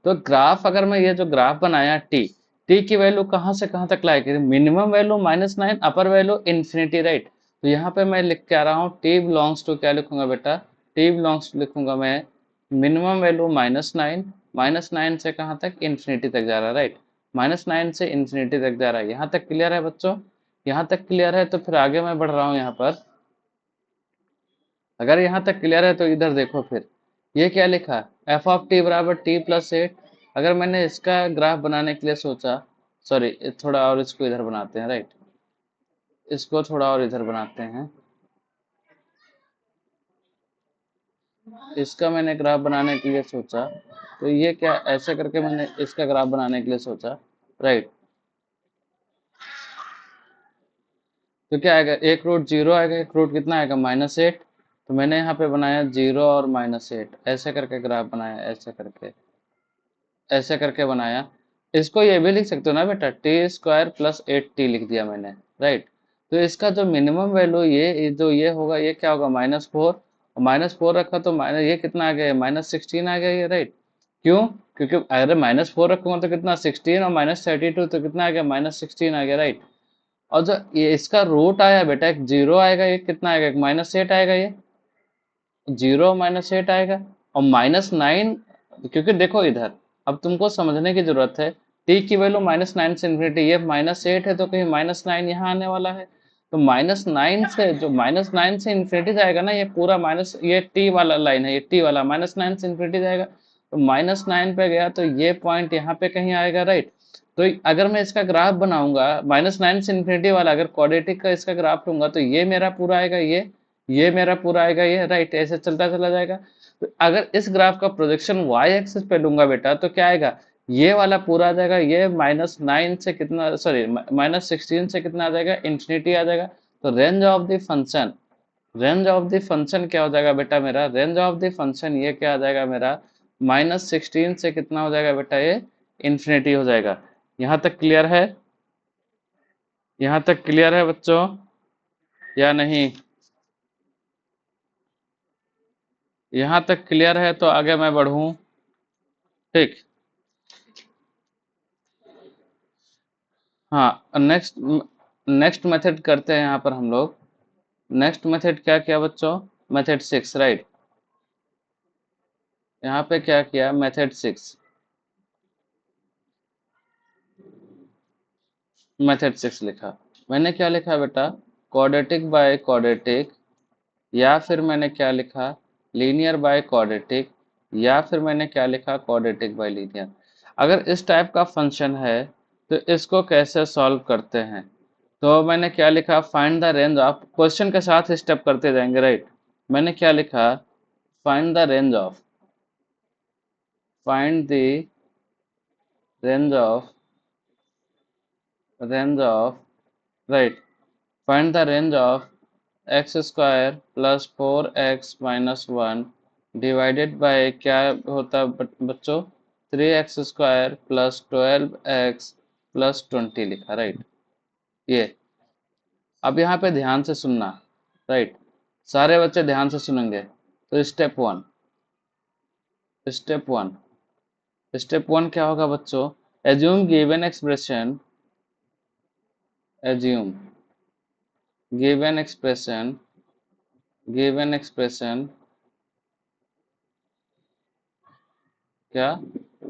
तो ग्राफ, अगर मैं ये जो ग्राफ बनाया टी की वैल्यू कहाँ से कहाँ तक लाएगी, मिनिमम वैल्यू -9, अपर वैल्यू इन्फिनिटी, राइट। तो यहाँ पे मैं लिख के आ रहा हूँ, टी बिलोंग्स टू क्या लिखूंगा बेटा, टी बिलोंग्स टू लिखूंगा मैं, मिनिमम वैल्यू -9, -9 से कहाँ तक, इन्फिनिटी तक जा रहा है, राइट। -9 से इन्फिनिटी तक जा रहा है। यहाँ तक क्लियर है बच्चों, यहाँ तक क्लियर है, तो फिर आगे मैं बढ़ रहा हूँ यहाँ पर। अगर यहाँ तक क्लियर है तो इधर देखो फिर, ये क्या लिखा, एफ ऑफ टी बराबर टी प्लस 8। अगर मैंने इसका ग्राफ बनाने के लिए सोचा, सॉरी, थोड़ा और इसको इधर बनाते हैं, राइट, इसको थोड़ा और इधर बनाते हैं। इसका मैंने ग्राफ बनाने के लिए सोचा, तो ये क्या, ऐसे करके मैंने इसका ग्राफ बनाने के लिए सोचा, राइट। तो क्या आएगा, एक रूट जीरो आएगा, एक रूट कितना आएगा, -8। तो मैंने यहाँ पे बनाया जीरो और -8, ऐसे करके ग्राफ बनाया, ऐसे करके बनाया। इसको ये भी लिख सकते हो ना बेटा, t² प्लस 8t लिख दिया मैंने, राइट। तो इसका जो मिनिमम वैल्यू, ये जो ये होगा, ये क्या होगा, -4, और -4 रखा तो माइनस, ये कितना आ गया, -16 आ गया ये, राइट। क्यों, क्योंकि अगर -4 रखूंगा तो कितना, 16, और -32 तो कितना आ गया, -16 आ गया, राइट। और जो ये इसका रूट आया बेटा, एक जीरो आएगा, ये कितना आएगा, एक -8 आएगा, ये जीरो -8 आएगा। और -9, क्योंकि देखो इधर, अब तुमको समझने की जरूरत है, टी की वैल्यू -9 से इन्फिनिटी, ये -8 है, तो कहीं -9 यहाँ आने वाला है। तो -9 से, जो -9 से इन्फिनिटी जाएगा ना, ये पूरा माइनस, ये टी वाला लाइन है, ये टी वाला -9 से इन्फिनिटी जाएगा, तो -9 पे गया, तो ये पॉइंट यहाँ पे कहीं आएगा, राइट। तो अगर मैं इसका ग्राफ बनाऊंगा, -9 से इन्फिनिटी वाला, अगर क्वाड्रेटिक का इसका ग्राफ लूंगा, तो ये मेरा पूरा आएगा, ये मेरा पूरा आएगा, ये, राइट, ऐसे चलता चला जाएगा। तो अगर इस ग्राफ का प्रोजेक्शन वाई एक्सिस पे लूंगा बेटा, तो क्या आएगा, ये वाला पूरा आ जाएगा, ये -9 से कितना, सॉरी, -16 से कितना आ जाएगा, इंफिनिटी आ जाएगा। तो रेंज ऑफ द फंक्शन क्या हो जाएगा बेटा मेरा, रेंज ऑफ द फंक्शन ये क्या आ जाएगा मेरा, -16 से कितना हो जाएगा बेटा, ये इंफिनिटी हो जाएगा। यहाँ तक क्लियर है, यहाँ तक क्लियर है बच्चों या नहीं, यहाँ तक क्लियर है तो आगे मैं बढ़ूं, ठीक। हाँ, नेक्स्ट नेक्स्ट मेथड करते हैं यहाँ पर हम लोग। नेक्स्ट मेथड क्या किया बच्चों, मेथड 6, राइट। यहाँ पे क्या किया, मेथड 6, मेथड 6 लिखा। मैंने क्या लिखा बेटा, क्वाड्रेटिक बाय क्वाड्रेटिक, या फिर मैंने क्या लिखा, लीनियर बाय क्वाड्रेटिक, या फिर मैंने क्या लिखा, क्वाड्रेटिक बाय लीनियर। अगर इस टाइप का फंक्शन है, तो इसको कैसे सॉल्व करते हैं। तो मैंने क्या लिखा, find the range of, question के साथ स्टेप करते जाएंगे, राइट। मैंने क्या लिखा, find the range of, find the range of, range of, right, find the range of x² plus 4x-1 divided by क्या होता है बच्चों, 3x² प्लस 12x प्लस 20 लिखा, राइट। ये अब यहाँ पे ध्यान से सुनना, राइट, सारे बच्चे ध्यान से सुनेंगे। तो स्टेप वन, स्टेप वन क्या होगा बच्चों, assume given expression, assume given expression, given expression क्या,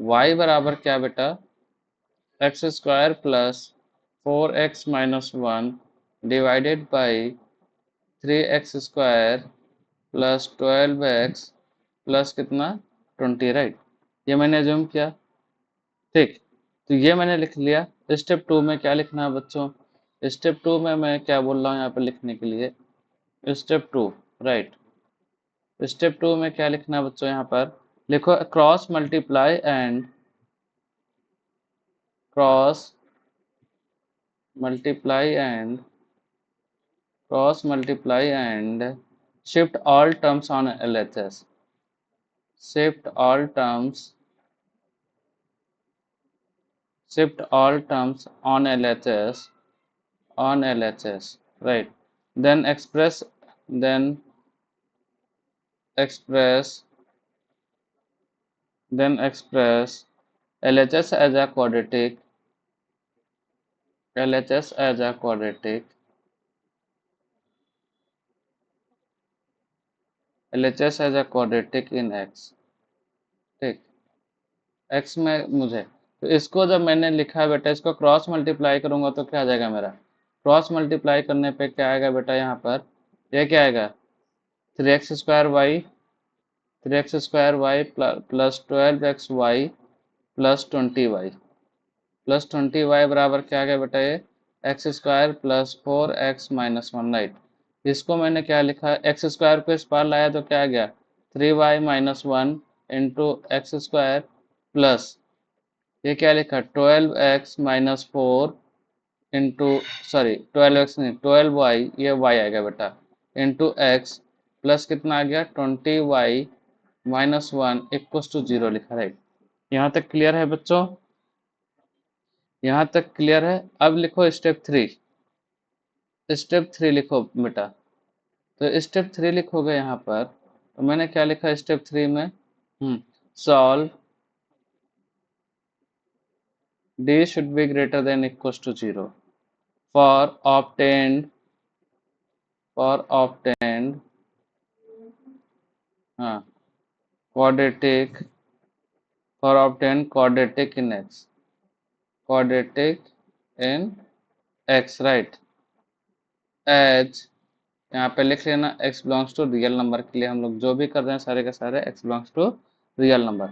y बराबर क्या बेटा, x square plus 4x minus 1 divided by 3x square plus 12x plus कितना 20, राइट। ये मैंने एज्यूम किया, ठीक। तो ये मैंने लिख लिया। स्टेप टू में क्या लिखना है बच्चों, स्टेप टू में मैं क्या बोल रहा हूँ यहाँ पे लिखने के लिए, step two, right. Step two में क्या लिखना है बच्चों, यहाँ पर लिखो cross multiply and, cross multiply and, cross multiply and shift all terms on LHS, shift all terms, shift all terms on LHS, on LHS, right. Then express, then express, then express LHS as a quadratic, LHS as a quadratic, LHS as a quadratic in x, ठीक। x में मुझे, तो इसको जब मैंने लिखा है बेटा, इसको क्रॉस मल्टीप्लाई करूंगा तो क्या आ जाएगा मेरा, क्रॉस मल्टीप्लाई करने पे क्या आएगा बेटा, यहाँ पर ये क्या आएगा, 3x² y, 3x² y plus 12x y plus 20y, plus 20y बराबर क्या आ गया बेटा, ये x² plus 4x minus 1, right. इसको मैंने क्या लिखा, x² को इस पार लाया तो क्या आ गया, 3y minus 1 into x² plus ये क्या लिखा, 12x minus 4 into, sorry 12x नहीं 12y, ये y आएगा बेटा, इंटू x प्लस कितना आ गया 20y माइनस 1 इक्वस टू 0 लिखा, राइट। यहाँ तक क्लियर है बच्चों, यहाँ तक क्लियर है। अब लिखो स्टेप थ्री, स्टेप थ्री लिखो बेटा। तो स्टेप थ्री लिखोगे यहाँ पर, तो मैंने क्या लिखा स्टेप थ्री में, solve d should be greater than equals to 0 for obtained, for obtained quadratic, for obtained quadratic in x, quadratic in x, right। As यहाँ पे लिख लेना x belongs to real number के लिए हम लोग जो भी कर रहे हैं सारे के सारे x belongs to real number.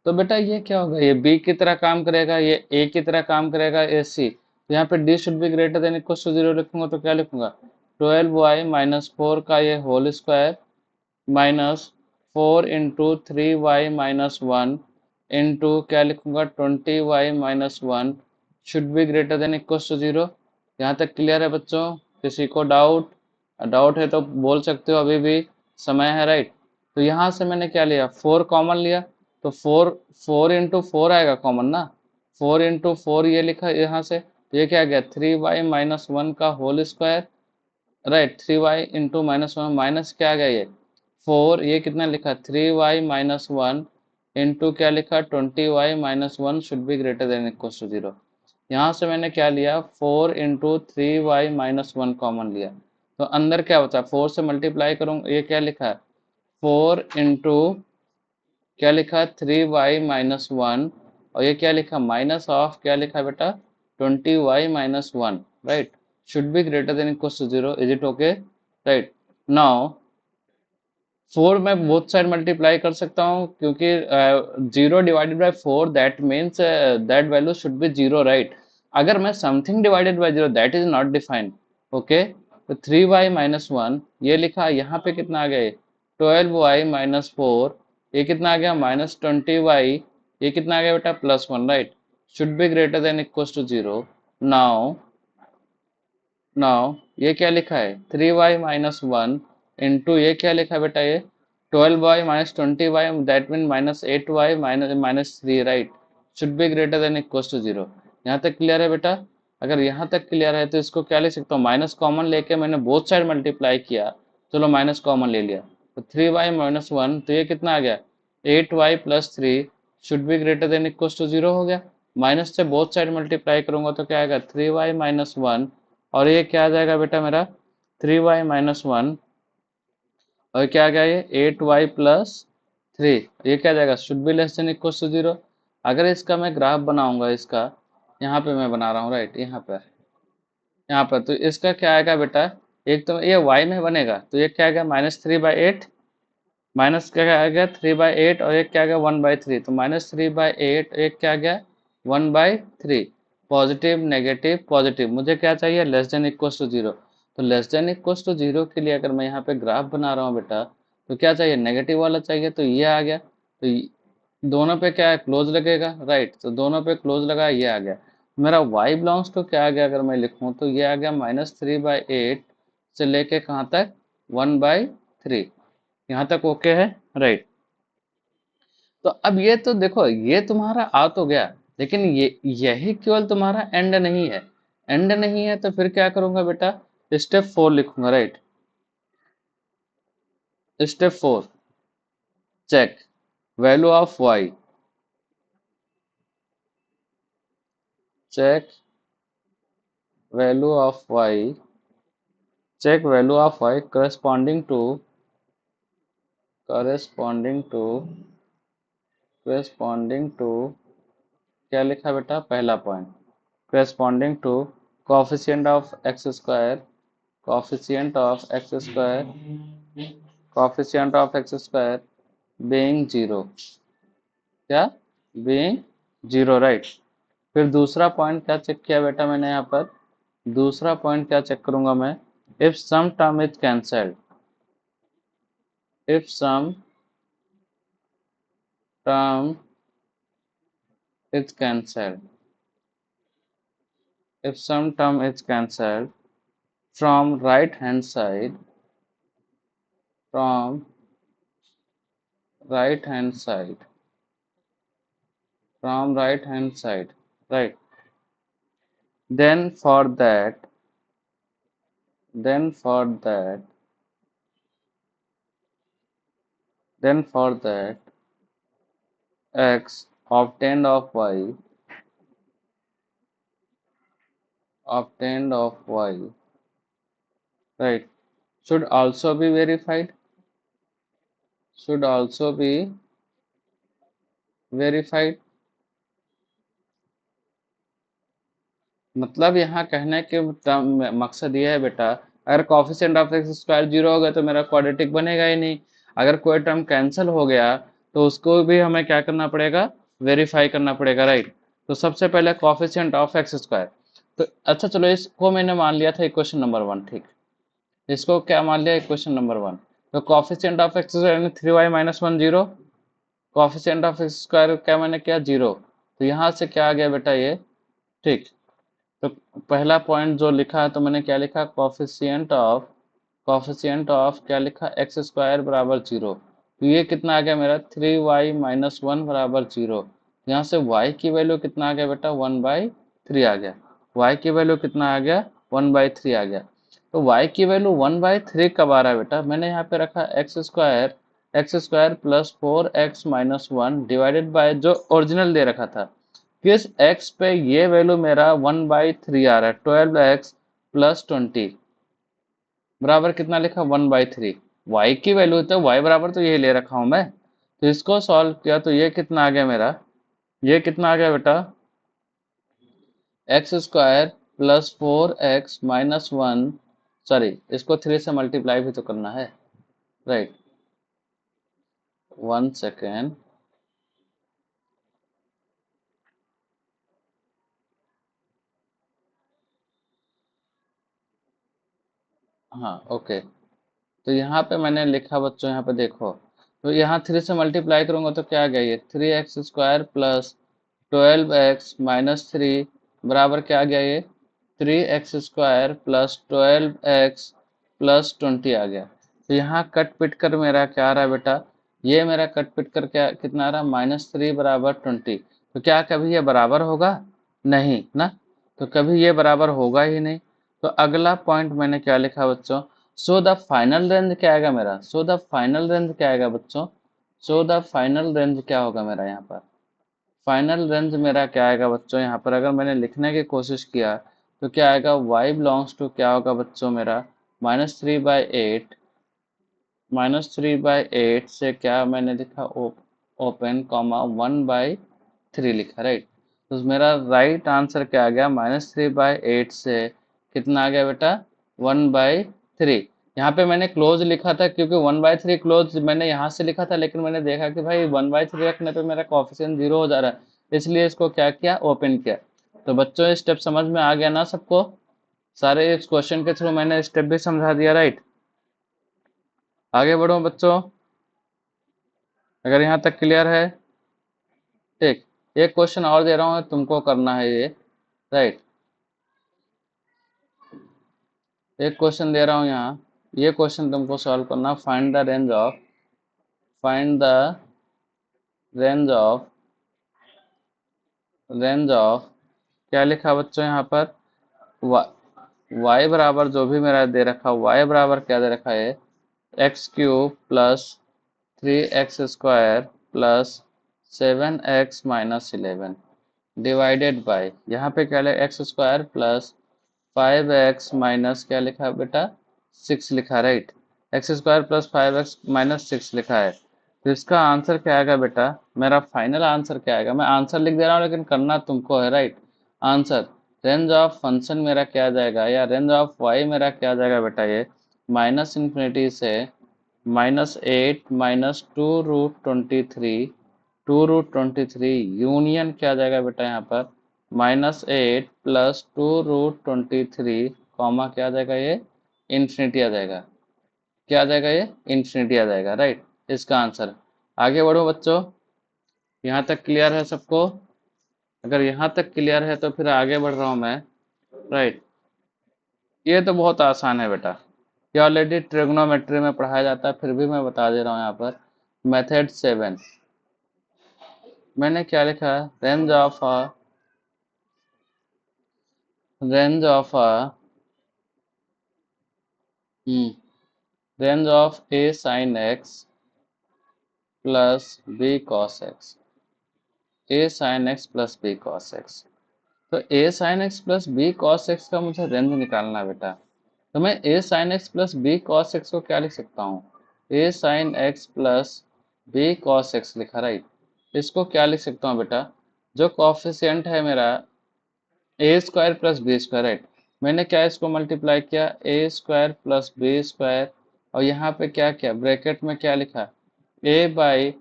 तो बेटा ये क्या होगा, ये b की तरह काम करेगा, ये a की तरह काम करेगा, ये c। तो यहाँ पे d should be greater than equal to 0 लिखूंगा तो क्या लिखूंगा, 12y माइनस 4 का ये whole square minus 4 into 3y minus 1 into क्या लिखूंगा 20y minus 1 should be greater than equal to 0। यहाँ तक क्लियर है बच्चों, किसी को डाउट, डाउट है तो बोल सकते हो, अभी भी समय है, राइट। तो यहाँ से मैंने क्या लिया, 4 कॉमन लिया, तो 4 इंटू 4 आएगा कॉमन ना, 4 इंटू 4 ये लिखा यहाँ से, तो ये क्या गया 3y माइनस 1 का whole square, right. 3y into minus 1 minus क्या आ गया ये 4, ये कितना लिखा 3y माइनस 1 इंटू क्या लिखा 20y minus 1 should be greater than equal to 0। यहाँ से मैंने क्या लिया 4 इंटू 3y माइनस 1 कॉमन लिया, तो अंदर क्या बचा 4 से मल्टीप्लाई करूँगा, ये क्या लिखा है 4 इंटू क्या लिखा 3y माइनस 1, और ये क्या लिखा माइनस ऑफ क्या लिखा बेटा 20y minus 1, right. Should be greater than equal to 0, is it okay, right. Now 4 मैं बोथ साइड मल्टीप्लाई कर सकता हूँ क्योंकि 0 divided by 4 that means that value should be 0, right. अगर मैं something divided by 0 that is not defined, okay. तो 3y minus 1 ये लिखा, यहाँ पे कितना आ गया 12y माइनस 4, ये कितना आ गया माइनस 20y, ये कितना आ गया बेटा plus 1, right. Should be greater than equal to 0। Now now ये क्या लिखा है 3y माइनस 1 इंटू ये क्या लिखा है बेटा, ये 12y minus 20y that mean minus 8y minus minus 3, right. Should be greater than equal to 0। यहाँ तक क्लियर है बेटा, अगर यहाँ तक क्लियर है तो इसको क्या लिख सकता हूँ, माइनस कॉमन लेके मैंने बोथ साइड मल्टीप्लाई किया, चलो माइनस कॉमन ले लिया, तो 3y माइनस 1, तो ये कितना आ गया 8y plus 3 should be greater than equal to 0 हो गया। माइनस से बोथ साइड मल्टीप्लाई करूंगा तो क्या आएगा 3y-1, और ये क्या आ जाएगा बेटा मेरा 3y-1, और क्या आ गया ये 8y+3, ये क्या आ जाएगा should be less than equal to 0। अगर इसका मैं ग्राफ बनाऊंगा, इसका यहाँ पे मैं बना रहा हूँ राइट, यहाँ पर तो इसका क्या आएगा बेटा, एक तो ये y में बनेगा तो ये क्या आएगा -3/8, माइनस क्या आ गया 3/8, और एक क्या आ गया 1/3, तो -3/8, एक क्या आ गया 1/3। पॉजिटिव नेगेटिव पॉजिटिव, मुझे क्या चाहिए लेस देन इक्वल टू 0। तो लेस देन इक्वल टू 0 के लिए अगर मैं यहाँ पे ग्राफ बना रहा हूँ बेटा, तो क्या चाहिए नेगेटिव वाला चाहिए, तो ये आ गया। तो दोनों पे क्या है क्लोज लगेगा राइट, तो दोनों पे क्लोज लगा, ये आ गया। मेरा y बिलोंग्स टू क्या आ गया, अगर मैं लिखूँ तो ये आ गया -3/8 से लेके कहाँ तक 1/3, यहाँ तक ओके है राइट। तो अब ये तो देखो ये तुम्हारा आ तो गया, लेकिन ये यही केवल तुम्हारा एंड नहीं है। एंड नहीं है तो फिर क्या करूंगा बेटा, स्टेप 4 लिखूंगा right. Step 4, check value of y, check value of y, check value of y corresponding to क्या लिखा बेटा, पहला point corresponding to coefficient of x square, coefficient of x square, coefficient of x square being zero, क्या being zero right. फिर दूसरा point क्या check किया बेटा मैंने यहाँ पर, दूसरा पॉइंट क्या चेक करूंगा मैं, if some term is cancelled, if some term is cancelled, if some term is cancelled from right hand side, from right hand side, from right hand side right, then for that, then for that, then for that x obtained of y, obtained of y right, should also be verified, should also be verified। मतलब यहाँ कहने के मकसद ये है बेटा, अगर coefficient of x square 0 हो गया तो मेरा क्वाड्रेटिक बनेगा ही नहीं। अगर कोई टर्म कैंसिल हो गया तो उसको भी हमें क्या करना पड़ेगा, वेरीफाई करना पड़ेगा राइट। तो सबसे पहले कोफिशिएंट ऑफ एक्स स्क्वायर, तो अच्छा चलो इसको मैंने मान लिया था इक्वेशन नंबर 1 ठीक, इसको क्या मान लिया इक्वेशन नंबर 1। तो coefficient of x square 3y-1 0, coefficient of x square क्या मैंने किया 0, तो यहाँ से क्या आ गया बेटा ये ठीक। तो पहला पॉइंट जो लिखा है तो मैंने क्या लिखा, कॉफिशिएंट ऑफ क्या लिखा एक्स स्क्वायर बराबर 0, तो ये कितना आ गया मेरा 3y-1 बराबर 0। यहाँ से y की वैल्यू कितना आ गया बेटा 1/3 आ गया, y की वैल्यू कितना आ गया 1/3 आ गया। तो y की वैल्यू 1/3 कब आ रहा है बेटा, मैंने यहाँ पे रखा x square plus 4x-1 divided by जो ओरिजिनल दे रखा था, किस x पे ये वैल्यू मेरा 1/3 आ रहा है, 12x+20 बराबर कितना लिखा 1/3, y की वैल्यू तो y बराबर तो ये ले रखा हूं मैं। तो इसको सॉल्व किया तो ये कितना आ गया मेरा, ये कितना आ गया बेटा x² + 4x-1, सॉरी इसको 3 से मल्टीप्लाई भी तो करना है राइट, 1 सेकेंड। हाँ ओके, तो यहाँ पे मैंने लिखा बच्चों, यहाँ पे देखो, तो यहाँ 3 से मल्टीप्लाई करूंगा तो क्या आ गया ये 3x² + 12x-3 बराबर क्या आ गया ये 3x² + 12x+20 आ गया। तो यहाँ कट पिट कर मेरा क्या आ रहा है बेटा, ये मेरा कट पिट कर क्या कितना आ रहा है -3 बराबर 20। तो क्या कभी ये बराबर होगा, नहीं ना, तो कभी ये बराबर होगा ही नहीं। तो अगला पॉइंट मैंने क्या लिखा बच्चों, सो द फाइनल रेंज क्या आएगा मेरा, सो द फाइनल रेंज क्या आएगा बच्चों, सो द फाइनल रेंज क्या होगा मेरा यहाँ पर, फाइनल रेंज मेरा क्या आएगा बच्चों, यहाँ पर अगर मैंने लिखने की कोशिश किया तो क्या आएगा, y बिलोंग्स टू क्या होगा बच्चों मेरा, -3/8, -3/8 से क्या मैंने लिखा, ओपन कॉमा 1/3 लिखा, राइट। तो मेरा राइट आंसर क्या आ गया, -3/8 से कितना आ गया बेटा, 1/3। यहाँ पे मैंने क्लोज लिखा था क्योंकि 1/3 क्लोज मैंने यहाँ से लिखा था, लेकिन मैंने देखा कि भाई 1/3 रखने पे मेरा कोफिशिएंट 0 हो जा रहा है, इसलिए इसको क्या किया, ओपन किया। तो बच्चों ये स्टेप समझ में आ गया ना सबको, सारे इस क्वेश्चन के थ्रू मैंने स्टेप भी समझा दिया, राइट। आगे बढ़ो बच्चों, अगर यहाँ तक क्लियर है, ठीक। एक क्वेश्चन और दे रहा हूँ तुमको करना है ये, राइट। एक क्वेश्चन दे रहा हूँ यहाँ, ये क्वेश्चन तुमको सॉल्व करना, फाइंड द रेंज ऑफ क्या लिखा बच्चों यहाँ पर, y बराबर जो भी मेरा दे रखा, y बराबर क्या दे रखा है, x³ plus 3x² plus 7x-11 divided by, यहाँ पे क्या लिखा, x² प्लस 5x माइनस क्या लिखा है बेटा, 6 लिखा, राइट। x² प्लस 5x-6 लिखा है। तो इसका आंसर क्या आएगा बेटा, मेरा फाइनल आंसर क्या आएगा, मैं आंसर लिख दे रहा हूँ लेकिन करना तुमको है, right. Answer, range of function मेरा क्या आ जाएगा, या रेंज ऑफ y मेरा क्या आ जाएगा बेटा, ये -∞ से -8 -2√23 यूनियन क्या आ जाएगा बेटा यहाँ पर, -8 प्लस 2√23 कॉमा क्या आ जाएगा ये, इन्फिनिटी आ जाएगा, क्या आ जाएगा ये, इन्फिनिटी आ जाएगा, राइट। इसका आंसर। आगे बढ़ो बच्चों, यहाँ तक क्लियर है सबको, अगर यहाँ तक क्लियर है तो फिर आगे बढ़ रहा हूँ मैं, राइट। ये तो बहुत आसान है बेटा, ये ऑलरेडी ट्रिग्नोमेट्री में पढ़ाया जाता है, फिर भी मैं बता दे रहा हूँ यहाँ पर। मेथड 7 मैंने क्या लिखा है, range of range of a sin x plus b cos x, a sin x plus b cos x। तो a sin x plus b cos x का मुझे रेंज निकालना है बेटा, तो मैं a sin x plus b cos x को क्या लिख सकता हूँ, a sin x plus b cos x लिखा, राइट। इसको क्या लिख सकता हूँ बेटा, जो कॉफिशिएंट है मेरा a² प्लस b², राइट। मैंने क्या इसको मल्टीप्लाई किया, a² प्लस b², और यहाँ पे क्या किया, ब्रैकेट में क्या लिखा, a/√a²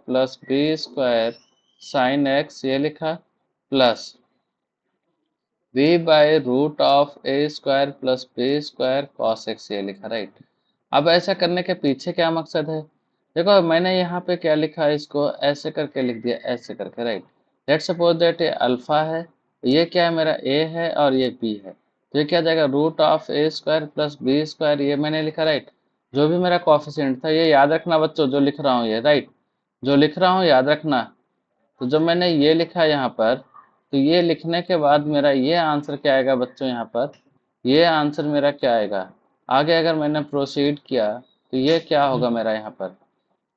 plus b² sign x ये लिखा, plus b/√a² plus b² cos x ये लिखा, राइट। अब ऐसा करने के पीछे क्या मकसद है, देखो मैंने यहाँ पे क्या लिखा है, इसको ऐसे करके लिख दिया, ऐसे करके, राइट। लेट सपोज दैट ये अल्फा है, ये क्या है मेरा a है और ये b है, तो ये क्या जाएगा, √a² प्लस b², ये मैंने लिखा, राइट। जो भी मेरा कॉफिशिएंट था, ये याद रखना बच्चों, जो लिख रहा हूँ ये, राइट, जो लिख रहा हूँ याद रखना। तो जब मैंने ये लिखा यहाँ पर, तो ये लिखने के बाद मेरा ये आंसर क्या आएगा बच्चों, यहाँ पर ये आंसर मेरा क्या आएगा, आगे अगर मैंने प्रोसीड किया तो ये क्या होगा मेरा, यहाँ पर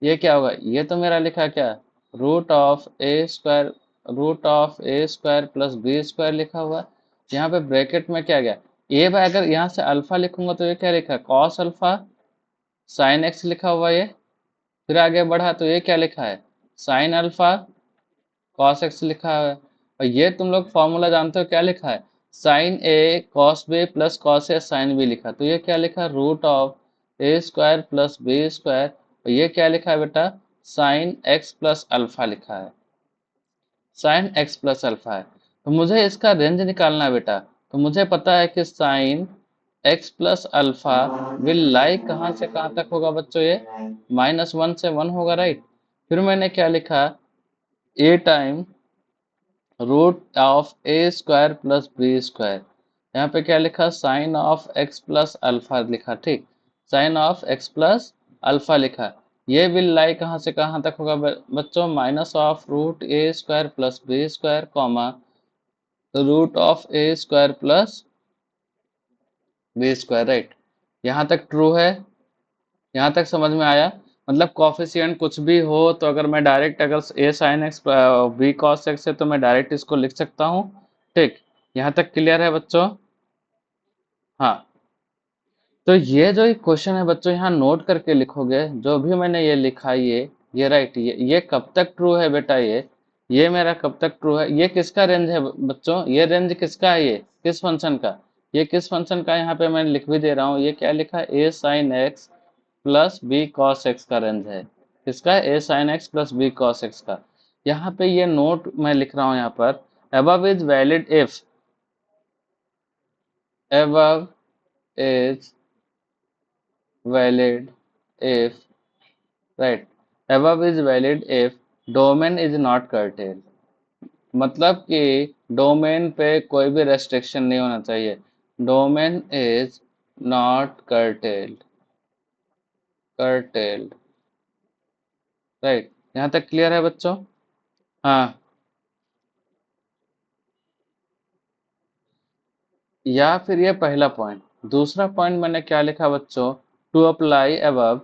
ये क्या होगा, ये तो मेरा लिखा क्या, √a² प्लस b² लिखा हुआ, यहाँ पे ब्रैकेट में क्या गया, ए बाय, अगर यहाँ से अल्फा लिखूंगा तो ये क्या लिखा, कॉस अल्फा साइन एक्स लिखा हुआ ये, फिर आगे बढ़ा तो ये क्या लिखा है, साइन अल्फा कॉस एक्स लिखा है, और ये तुम लोग फॉर्मूला जानते हो क्या लिखा है, sign A cos B plus cos A sine B लिखा, तो ये क्या लिखा, √a² प्लस b², और ये क्या लिखा है बेटा, साइन एक्स प्लस अल्फा लिखा है, साइन एक्स प्लस अल्फा है। तो मुझे इसका रेंज निकालना है बेटा, तो मुझे पता है कि sign x plus alpha will lie कहाँ से कहाँ तक होगा बच्चों, ये -1 से 1 होगा, राइट। फिर मैंने क्या लिखा, ए टाइम √a² प्लस b², यहाँ पे क्या लिखा, sine of x plus alpha लिखा, ठीक, sine of x plus alpha लिखा। ये विल लाई कहाँ से कहाँ तक होगा बच्चों, -√a² plus b² comma √a² plus b², right. यहाँ तक ट्रू है, यहाँ तक समझ में आया। मतलब कॉफिशिएंट कुछ भी हो तो अगर मैं डायरेक्ट अगर a sine x b cos x है तो मैं डायरेक्ट इसको लिख सकता हूँ। ठीक, यहाँ तक क्लियर है बच्चों? हाँ, तो ये जो क्वेश्चन है बच्चों, यहाँ नोट करके लिखोगे जो भी मैंने ये लिखा, ये राइट, ये कब तक ट्रू है बेटा? ये मेरा कब तक ट्रू है? ये किसका रेंज है बच्चों? ये रेंज किसका है? ये किस फंक्शन का? ये किस फंक्शन का? यहाँ पे मैं लिख भी दे रहा हूँ, ये क्या लिखा है? A sine x plus b cos x का रेंज है। किसका? A sine x plus b cos x का। यहाँ पे ये नोट मैं लिख रहा हूँ यहाँ पर, above is valid if, above is valid if, right, above is valid if domain is not curtailed। मतलब कि डोमेन पे कोई भी रेस्ट्रिक्शन नहीं होना चाहिए। Domain is not curtailed, curtailed, right, यहाँ तक क्लियर है बच्चों? हाँ, या फिर ये पहला पॉइंट। दूसरा पॉइंट मैंने क्या लिखा बच्चों? To apply above,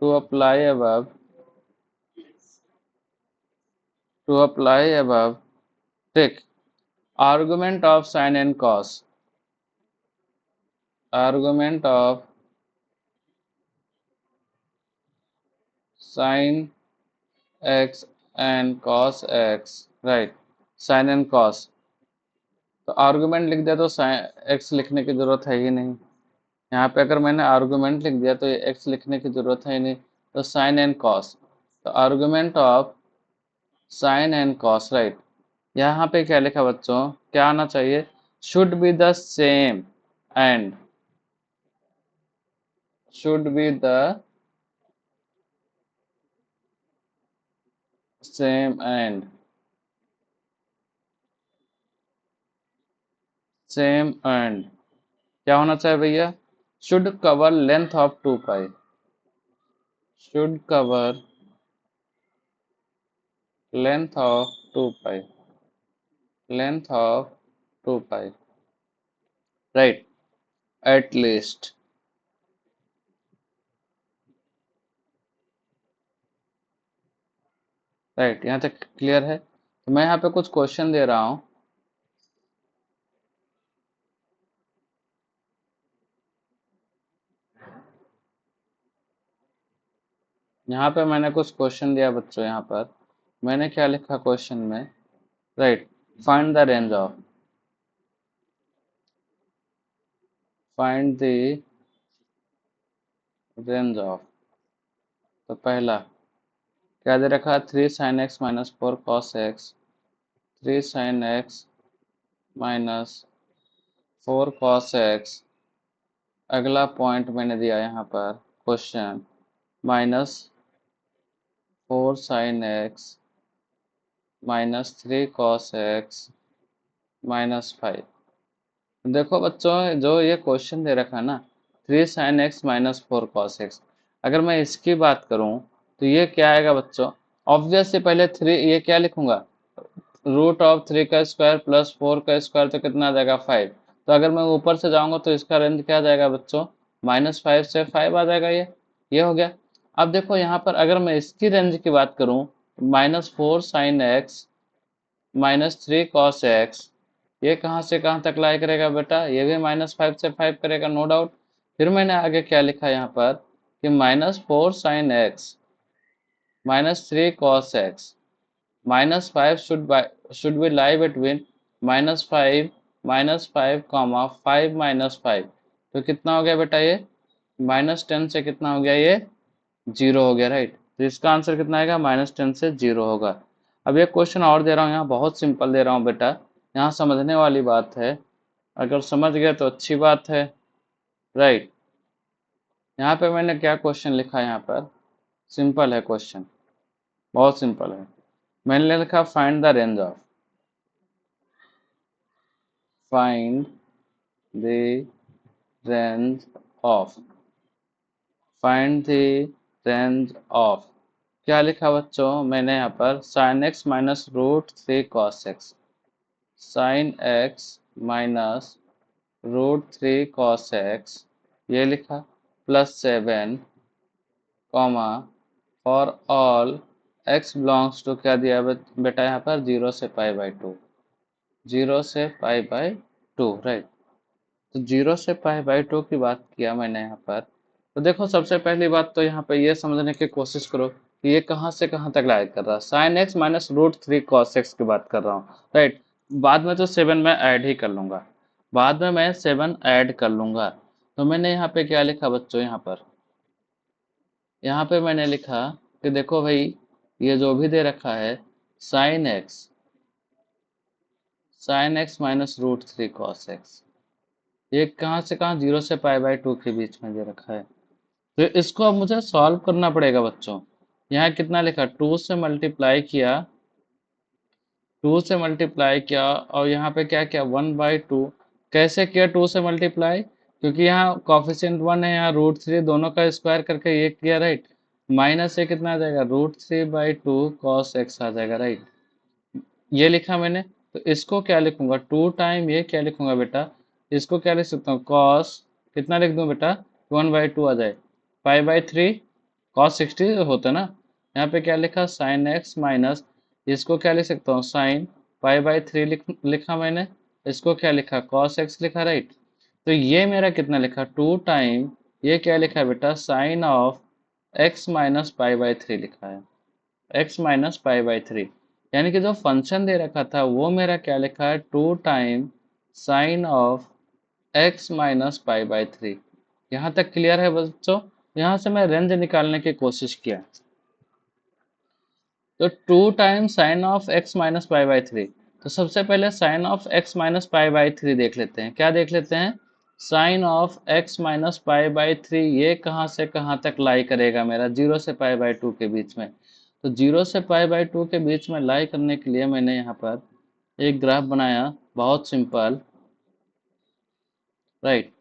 to apply above, to apply above, ठीक, argument of sine and cos, argument of sine x and cos x, right, sine and cos. तो आर्गुमेंट लिख दिया तो साइन एक्स लिखने की जरूरत है ही नहीं। यहाँ पे अगर मैंने आर्गुमेंट लिख दिया तो ये एक्स लिखने की जरूरत है ही नहीं। तो साइन एंड कॉस, तो argument of sine and cos, right. यहाँ पे क्या लिखा बच्चों? क्या आना चाहिए? Should be the same and, should be the same and, same and क्या होना चाहिए भैया? Should cover length of 2 pi, should cover length of 2 pi, length of 2 pi, right, at least, right, यहाँ तक क्लियर है? तो मैं यहाँ पे कुछ क्वेश्चन दे रहा हूँ। यहाँ पे मैंने कुछ क्वेश्चन दिया बच्चों। यहाँ पर मैंने क्या लिखा क्वेश्चन में? Right, find the range of, find the range of. तो पहला क्या दे रखा? 3 sin x - 4 cos x, 3 sin x - 4 cos x। अगला पॉइंट मैंने दिया यहाँ पर question, -4 sin x -3 cos x -5। देखो बच्चों, जो ये क्वेश्चन दे रखा है ना, 3 sin x -4 cos x, अगर मैं इसकी बात करूं तो ये क्या आएगा बच्चों? ऑब्वियस से पहले थ्री, ये क्या लिखूंगा? √3 का स्क्वायर प्लस 4 का स्क्वायर, तो कितना आ जाएगा? 5। तो अगर मैं ऊपर से जाऊंगा तो इसका रेंज क्या आ जाएगा बच्चों? -5 से 5 आ जाएगा। ये हो गया। अब देखो यहाँ पर अगर मैं इसकी रेंज की बात करूं, -4 sin x -3 cos x, ये कहाँ से कहाँ तक लाई करेगा बेटा? ये भी -5 से 5 करेगा, नो डाउट। फिर मैंने आगे क्या लिखा यहाँ पर कि -4 sin x -3 cos x -5 should be lie between -5 -5 5 -5। तो कितना हो गया बेटा ये? -10 से कितना हो गया ये? 0 हो गया, राइट। तो इसका आंसर कितना आएगा? -10 से 0 होगा। अब एक क्वेश्चन और दे रहा हूँ, यहाँ बहुत सिंपल दे रहा हूँ बेटा, यहाँ समझने वाली बात है। अगर समझ गए तो अच्छी बात है, राइट। यहाँ पे मैंने क्या क्वेश्चन लिखा है? यहाँ पर सिंपल है क्वेश्चन, बहुत सिंपल है। मैंने लिखा find the range of, find the range of, find the range of. क्या लिखा बच्चों मैंने यहाँ पर? sin x -√3 cos x, sin x -√3 cos x, ये लिखा, +7 comma for all x belongs to, क्या दिया है बेटा यहाँ पर, 0 से π/2, 0 से π/2, राइट। तो 0 से π/2 की बात किया मैंने यहाँ पर। तो देखो सबसे पहली बात तो यहाँ पे ये समझने की कोशिश करो कि ये कहाँ से कहाँ तक लाइक कर रहा है। Sine x minus root three cos x की बात कर रहा हूँ, राइट। बाद में तो 7 में ऐड ही कर लूंगा, बाद में मैं 7 ऐड कर लूंगा। तो मैंने यहाँ पे क्या लिखा बच्चों, यहाँ पे मैंने लिखा कि देखो भाई, ये जो भी दे रखा है sine x minus root three cos x, ये कहाँ से कहाँ, 0 से π/2 के बीच में दे रखा है। तो इसको अब मुझे सॉल्व करना पड़ेगा बच्चों। यहाँ कितना लिखा, 2 से मल्टीप्लाई किया, 2 से मल्टीप्लाई किया, और यहाँ पे क्या किया, 1/2। कैसे किया 2 से मल्टीप्लाई, क्योंकि यहाँ कॉफिशिएंट 1 है, यहाँ रूट थ्री, दोनों का स्क्वायर करके ये किया, राइट। माइनस से कितना आ जाएगा, रूट 3/2 कॉस एक्स आ जाएगा, राइट। ये लिखा मैंने। तो इसको क्या लिखूंगा, 2 टाइम ये क्या लिखूंगा बेटा, इसको क्या लिख सकता हूँ, कॉस, कितना लिख दूं बेटा, 1/2 आ जाए, π/3 कॉस 60 होता है ना। यहाँ पे क्या लिखा, साइन एक्स माइनस, इसको क्या लिख सकता हूँ, साइन π/3 लिखा मैंने। इसको क्या लिखा, कॉस एक्स लिखा, राइट। तो ये मेरा कितना लिखा, 2 टाइम ये क्या लिखा है बेटा, साइन ऑफ एक्स माइनस π/3 लिखा है, एक्स माइनस π/3। यानी कि जो फंक्शन दे रखा था वो मेरा क्या लिखा है, 2 time sine of x minus π/3। यहाँ तक क्लियर है बच्चों। यहाँ से मैं रेंज निकालने की कोशिश किया, तो 2 time sine of x minus π/3। तो सबसे पहले साइन ऑफ एक्स माइनस π/3 देख लेते हैं, क्या देख लेते हैं, साइन ऑफ एक्स माइनस π/3 ये कहाँ से कहाँ तक लाई करेगा मेरा, 0 से π/2 के बीच में। तो 0 से π/2 के बीच में लाई करने के लिए मैंने यहाँ पर एक ग्राफ बनाया, बहुत सिंपल, राइट।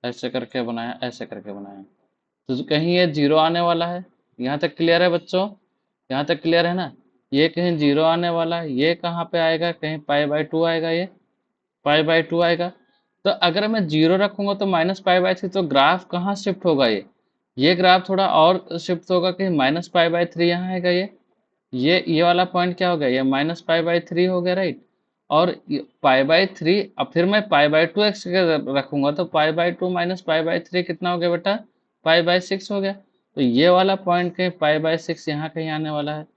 ऐसे करके बनाया, ऐसे करके बनाया। तो कहीं ये जीरो आने वाला है, यहाँ तक क्लियर है बच्चों, यहाँ तक क्लियर है ना। ये कहीं जीरो आने वाला है, ये कहाँ पे आएगा, कहीं π/2 आएगा, ये π/2 आएगा। तो अगर मैं जीरो रखूंगा तो -π/3, तो ग्राफ कहाँ शिफ्ट होगा, ये ग्राफ थोड़ा और शिफ्ट होगा कि -π/3 यहाँ आएगा। ये वाला पॉइंट क्या हो गया, ये -π/3 हो गया, राइट। और π/3, अब फिर मैं π/2 एक्स रखूंगा तो π/2 माइनस π/3 कितना हो गया बेटा, π/6 हो गया। तो ये वाला पॉइंट कहीं π/6 यहाँ कहीं आने वाला है,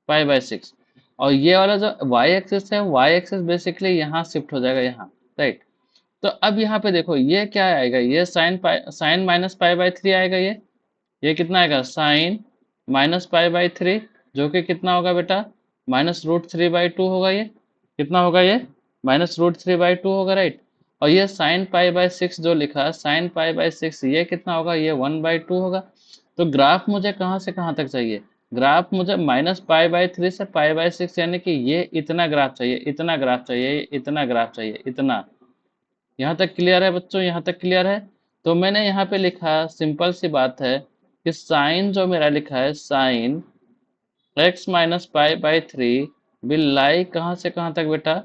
π/6। और ये वाला जो y एक्सिस है, y एक्सिस बेसिकली यहाँ शिफ्ट हो जाएगा, यहाँ, राइट। तो अब यहाँ पे देखो ये क्या आएगा, ये साइन माइनस π/3 आएगा, ये कितना आएगा, साइन माइनस π/3, जो कि कितना होगा बेटा, -√3/2 होगा। ये कितना होगा, ये -√3/2 होगा, राइट। और ये साइन π/6 जो लिखा, साइन π/6 ये कितना होगा, ये 1/2 होगा। तो ग्राफ मुझे कहाँ से कहाँ तक चाहिए, ग्राफ मुझे -π/3 से π/6, यानी कि ये इतना ग्राफ चाहिए, इतना ग्राफ चाहिए, इतना ग्राफ चाहिए, इतना। यहाँ तक क्लियर है बच्चों, यहाँ तक क्लियर है। तो मैंने यहाँ पे लिखा, सिंपल सी बात है कि साइन जो मेरा लिखा है, sine x minus π/3 will lie कहाँ से कहाँ तक बेटा,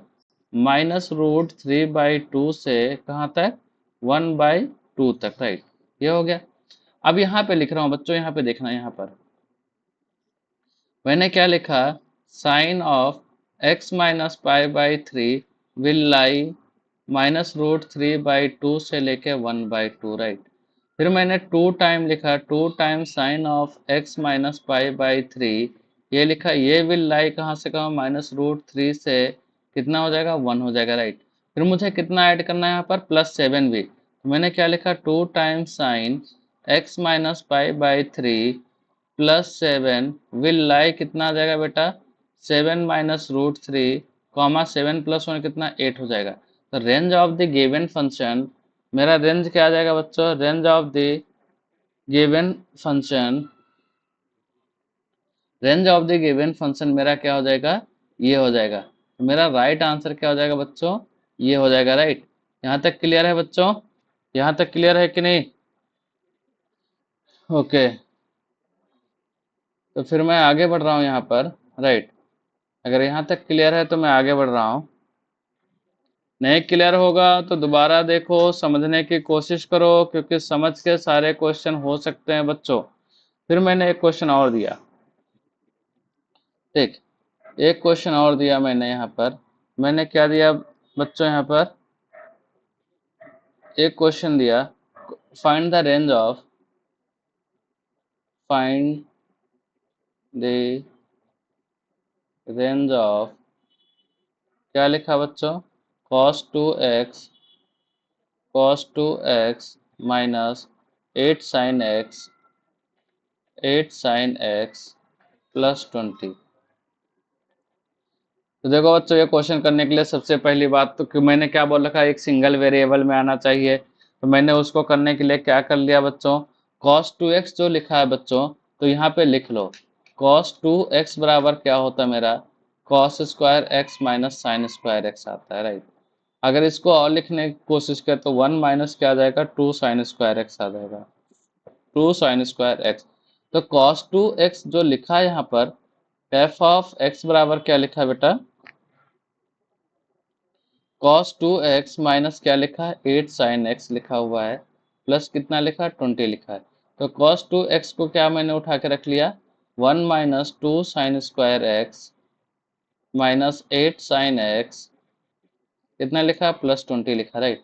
-√3/2 से कहाँ तक, 1/2 तक, राइट। ये हो गया। अब यहाँ पे लिख रहा हूँ बच्चों, यहाँ पे देखना, यहाँ पर मैंने क्या लिखा, sine of x minus π/3 will lie -√3/2 से लेके 1/2, राइट। फिर मैंने 2 टाइम लिखा, 2 time sine of x minus π/3, ये लिखा, ये विल लाई कहाँ से कहाँ, -√3 से कितना हो जाएगा, 1 हो जाएगा, राइट। फिर मुझे कितना ऐड करना है यहाँ पर, +7 भी। तो मैंने क्या लिखा, 2 time sine x minus π/3 +7 will lie कितना आ जाएगा बेटा, 7 -√3, कॉमा 7 + 1 कितना, 8 हो जाएगा। तो range of the given function, मेरा रेंज क्या आ जाएगा बच्चों, range of the given function, range of the given function मेरा क्या हो जाएगा, ये हो जाएगा। तो मेरा राइट आंसर क्या हो जाएगा बच्चों, ये हो जाएगा, राइट। यहाँ तक क्लियर है बच्चों, यहाँ तक क्लियर है कि नहीं, ओके। तो फिर मैं आगे बढ़ रहा हूँ यहाँ पर, राइट। अगर यहाँ तक क्लियर है तो मैं आगे बढ़ रहा हूँ। नहीं क्लियर होगा तो दोबारा देखो, समझने की कोशिश करो, क्योंकि समझ के सारे क्वेश्चन हो सकते हैं बच्चों। फिर मैंने एक क्वेश्चन और दिया, ठीक, एक क्वेश्चन और दिया मैंने यहाँ पर। मैंने क्या दिया बच्चों यहाँ पर, एक क्वेश्चन दिया, find the range of, find the range of, क्या लिखा बच्चों, cos 2x, cos 2x minus 8 sin x, 8 sin x plus 20। तो देखो बच्चों, ये क्वेश्चन करने के लिए सबसे पहली बात तो कि मैंने क्या बोल रखा है, एक सिंगल वेरिएबल में आना चाहिए। तो मैंने उसको करने के लिए क्या कर लिया बच्चों, cos 2x जो लिखा है बच्चों, तो यहाँ पे लिख लो cos 2x बराबर क्या होता है मेरा, cos square x minus sine square x आता है, राइट। अगर इसको और लिखने की कोशिश करें तो 1 माइनस क्या आ जाएगा, 2 साइन स्क्वायर एक्स आ जाएगा, 2 साइन स्क्वायर एक्स। तो cos 2x जो लिखा है यहाँ पर, f ऑफ x बराबर क्या लिखा है बेटा, cos 2x माइनस क्या लिखा है, 8 sin x लिखा हुआ है, प्लस कितना लिखा है, 20 लिखा है। तो cos 2x को क्या मैंने उठा के रख लिया, 1 minus 2 sine square x minus 8 sine x, कितना लिखा, प्लस 20 लिखा, राइट।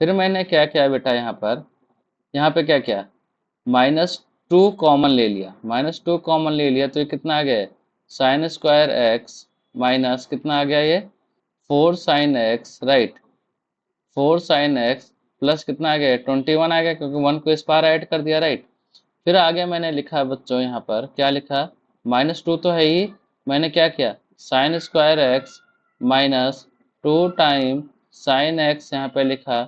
फिर मैंने क्या किया बेटा, यहाँ पे क्या किया, -2 कॉमन ले लिया, -2 कॉमन ले लिया तो ये कितना आ गया, साइन स्क्वायर एक्स माइनस कितना आ गया ये, 4 sine x, right, 4 sign x plus कितना आ गया, 21 आ गया, क्योंकि 1 को इस पार ऐड कर दिया, राइट। फिर आगे मैंने लिखा बच्चों, यहाँ पर क्या लिखा, -2 तो है ही, मैंने क्या किया, sine square x minus 2 time sine x यहाँ पे लिखा,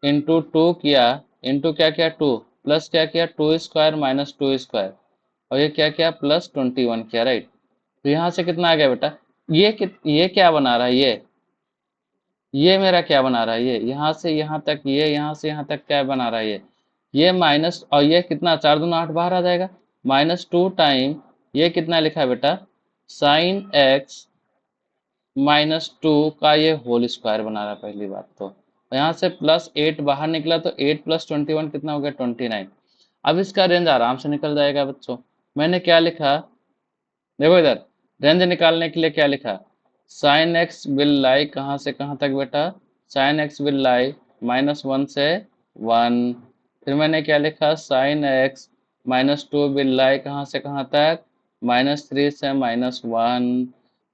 इंटू 2 किया, इंटू क्या किया 2, प्लस क्या किया 2 स्क्वायर माइनस 2 स्क्वायर, और ये क्या किया प्लस 21 किया, राइट। तो यहाँ से कितना आ गया बेटा, ये क्या बना रहा है, ये मेरा क्या बना रहा है, ये यहाँ से यहाँ तक, ये यहाँ से यहाँ तक क्या बना रहा है, ये माइनस, और ये कितना 4 दूना 8 बाहर आ जाएगा, -2 टाइम ये कितना लिखा है बेटा, साइन एक्स -2 का ये होल स्क्वायर बना रहा है, पहली बात तो यहाँ से +8 बाहर निकला तो 8 + 21 कितना हो गया, 29। अब इसका रेंज आराम से निकल जाएगा बच्चों। मैंने क्या लिखा, देखो इधर, रेंज निकालने के लिए क्या लिखा, साइन एक्स विल लाई कहाँ से कहाँ तक बेटा, साइन एक्स विल लाई -1 से 1। फिर मैंने क्या लिखा, साइन एक्स -2 विल लाई कहाँ से कहाँ तक, -3 से -1।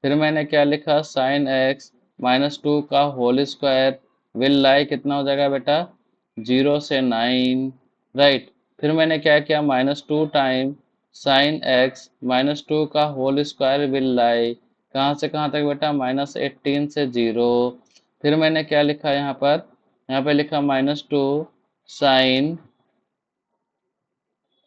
फिर मैंने क्या लिखा, साइन एक्स -2 का होल स्क्वायर विल लाई कितना हो जाएगा बेटा, 0 से 9, राइट। फिर मैंने क्या किया, -2 टाइम साइन एक्स -2 का होल स्क्वायर विल लाई कहाँ से कहाँ तक बेटा, -18 से 0। फिर मैंने क्या लिखा यहाँ पे लिखा -2 साइन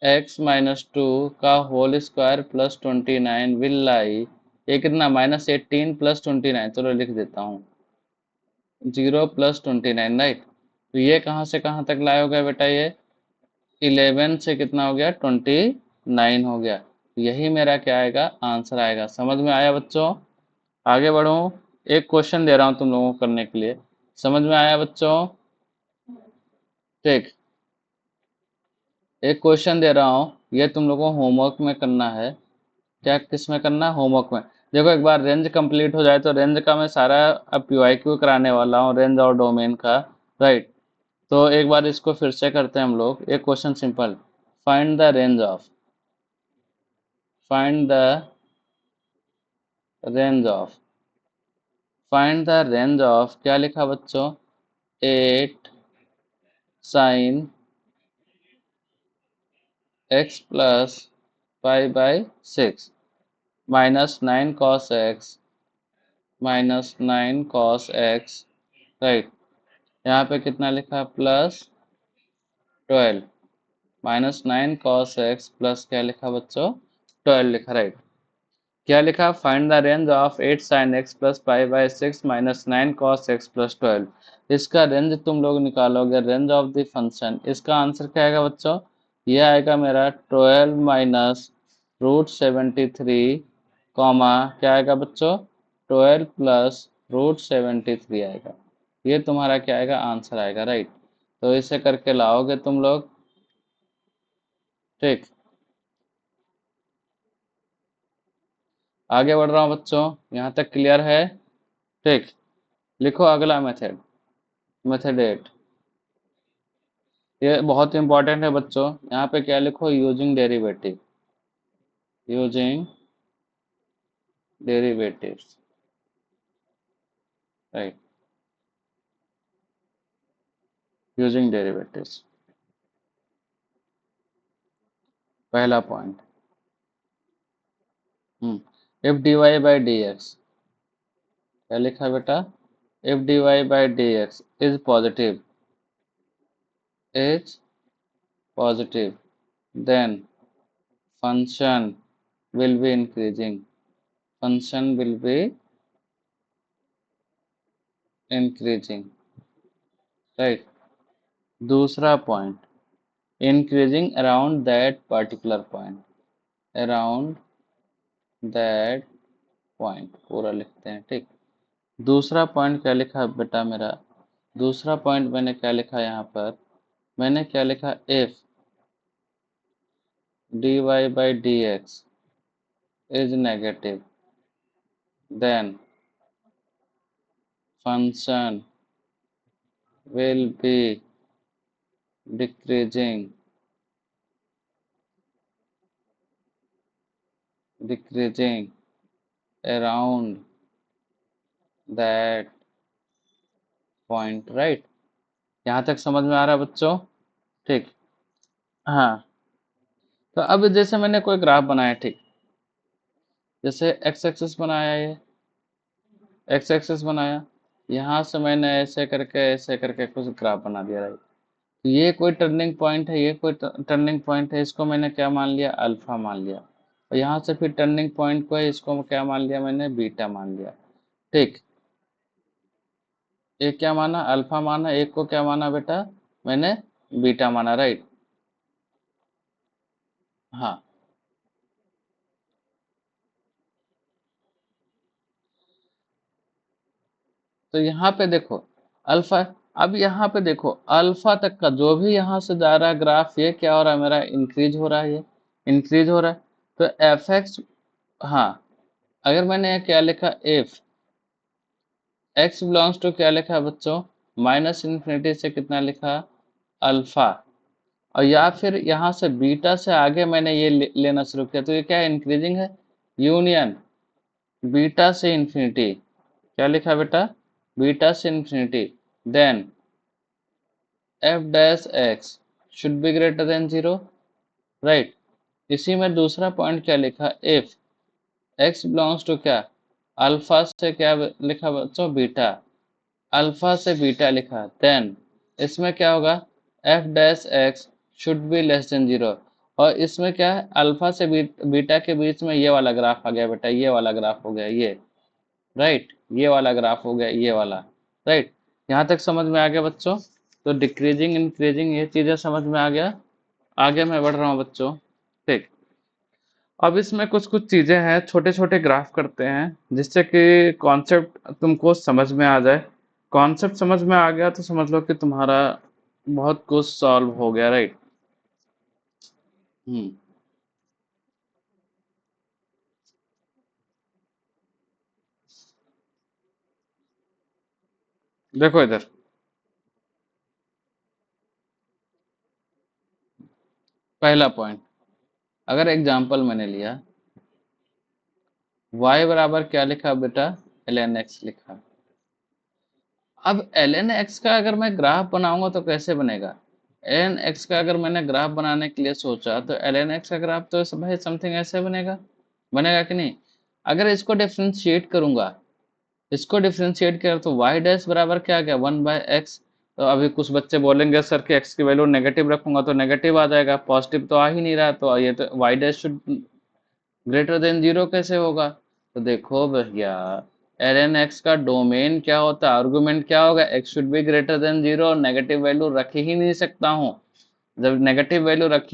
एक्स -2 का whole square plus 29 will lie, ये कितना -18 प्लस 29, चलो लिख देता हूँ, 0 + 29, राइट। तो ये कहाँ से कहाँ तक लाए हो गया बेटा, ये 11 से कितना हो गया, 29 हो गया। यही मेरा क्या आएगा, आंसर आएगा। समझ में आया बच्चों, आगे बढ़ो, एक क्वेश्चन दे रहा हूँ तुम लोगों को करने के लिए, समझ में आया बच्चों, ठीक, एक क्वेश्चन दे रहा हूँ, ये तुम लोगों को होमवर्क में करना है। क्या किस में करना है, होमवर्क में। देखो एक बार रेंज कंप्लीट हो जाए तो रेंज का मैं सारा अब PYQ कराने वाला हूँ, रेंज और डोमेन का, राइट। तो एक बार इसको फिर से करते हैं हम लोग, एक question simple, find the range of, find the range of, find the range of, क्या लिखा बच्चों, 8 sine x plus π/6 -9 cos x -9 cos x, right. यहाँ पे कितना लिखा, +12 -9 cos x प्लस क्या लिखा बच्चों, 12 लिखा, राइट। क्या लिखा, find the range of 8 sin x plus π/6 -9 cos x प्लस 12। इसका रेंज तुम लोग निकालोगे, रेंज ऑफ द फंक्शन, इसका आंसर क्या आएगा बच्चों, ये आएगा मेरा 12 - √73 कॉमा क्या आएगा बच्चों, 12 प्लस √73 आएगा। ये तुम्हारा क्या आएगा, आंसर आएगा, राइट। तो इसे करके लाओगे तुम लोग, ठीक। आगे बढ़ रहा हूँ बच्चों, यहाँ तक क्लियर है, ठीक। लिखो अगला मेथड, मेथड 8। ये बहुत इंपॉर्टेंट है बच्चों, यहाँ पे क्या लिखो, using derivative, using derivatives, right, using derivatives, पहला point. If d y by d x, क्या लिखा है बेटा, if d y by d x is positive, is positive, then function will be increasing, function will be increasing, right। दूसरा point, increasing around that particular point, around that point पूरा लिखते हैं, ठीक। दूसरा पॉइंट क्या लिखा है बेटा मेरा, दूसरा पॉइंट मैंने क्या लिखा यहाँ पर, मैंने क्या लिखा, if dy by dx is negative, then function will be decreasing, decreasing around that point, right। यहाँ तक समझ में आ रहा है बच्चों, ठीक। हाँ, तो अब जैसे मैंने कोई ग्राफ बनाया, ठीक, जैसे एक्स एक्सिस बनाया, ये एक्स एक्सिस बनाया, यहाँ से मैंने ऐसे करके कुछ ग्राफ बना दिया, राइट। तो ये कोई टर्निंग पॉइंट है, ये कोई टर्निंग पॉइंट है, इसको मैंने क्या मान लिया, अल्फा मान लिया। और यहाँ से फिर टर्निंग पॉइंट को है, इसको क्या मान लिया मैंने, बीटा मान लिया, ठीक। एक क्या माना, अल्फा माना, एक को क्या माना बेटा, मैंने बीटा माना, राइट। हाँ, तो यहाँ पे देखो अल्फा, अब यहाँ पे देखो अल्फा तक का जो भी यहाँ से जा रहा है ग्राफ, ये क्या हो रहा है मेरा, इंक्रीज हो रहा है, ये इंक्रीज हो रहा है। तो एफ एक्स, हाँ, अगर मैंने क्या लिखा, इफ एक्स बिलोंग्स टू क्या लिखा है बच्चों, माइनस इन्फिनिटी से कितना लिखा, अल्फा, और या फिर यहाँ से बीटा से आगे मैंने ये लेना शुरू किया, तो ये क्या इंक्रीजिंग है, यूनियन बीटा से इंफिनिटी, क्या लिखा बेटा, बीटा से infinity, then f dash x should be greater than 0, right. इसी में दूसरा पॉइंट क्या लिखा, इफ एक्स बिलोंग्स टू क्या, अल्फा से क्या लिखा बच्चों, बीटा, अल्फा से बीटा लिखा, देन इसमें क्या होगा, f dash x should be less than 0। और इसमें क्या है, अल्फा से बीटा के बीच में ये वाला ग्राफ आ गया बेटा, ये वाला ग्राफ हो गया ये, राइट, ये वाला ग्राफ हो गया ये वाला, राइट। यहाँ तक समझ में आ गया बच्चों। तो डिक्रीजिंग इंक्रीजिंग ये चीज़ें समझ में आ गया। आगे मैं बढ़ रहा हूँ बच्चों, ठीक। अब इसमें कुछ कुछ चीज़ें हैं, छोटे छोटे ग्राफ करते हैं जिससे कि कॉन्सेप्ट तुमको समझ में आ जाए। कॉन्सेप्ट समझ में आ गया तो समझ लो कि तुम्हारा बहुत कुछ सॉल्व हो गया, राइट। हम्म, देखो इधर, पहला पॉइंट, अगर एग्जाम्पल मैंने लिया, y बराबर क्या लिखा बेटा, ln x लिखा। अब ln x का अगर मैं ग्राफ बनाऊंगा तो कैसे बनेगा, ln x का अगर मैंने ग्राफ बनाने के लिए सोचा तो ln x का ग्राफ तो भाई समथिंग ऐसे बनेगा, बनेगा कि नहीं। अगर इसको डिफ्रेंशिएट करूंगा, इसको डिफ्रेंशिएट किया तो y डैश बराबर क्या आ गया, 1/x। तो अभी कुछ बच्चे बोलेंगे सर कि x की वैल्यू नेगेटिव रखूंगा तो नेगेटिव आ जाएगा, पॉजिटिव तो आ ही नहीं रहा, तो ये तो y dash should greater than 0 कैसे होगा। तो देखो भैया, ln x का डोमेन क्या होता है, आर्गुमेंट क्या होगा, x should be greater than 0, और नेगेटिव वैल्यू रख ही नहीं सकता हूँ। जब नेगेटिव वैल्यू रख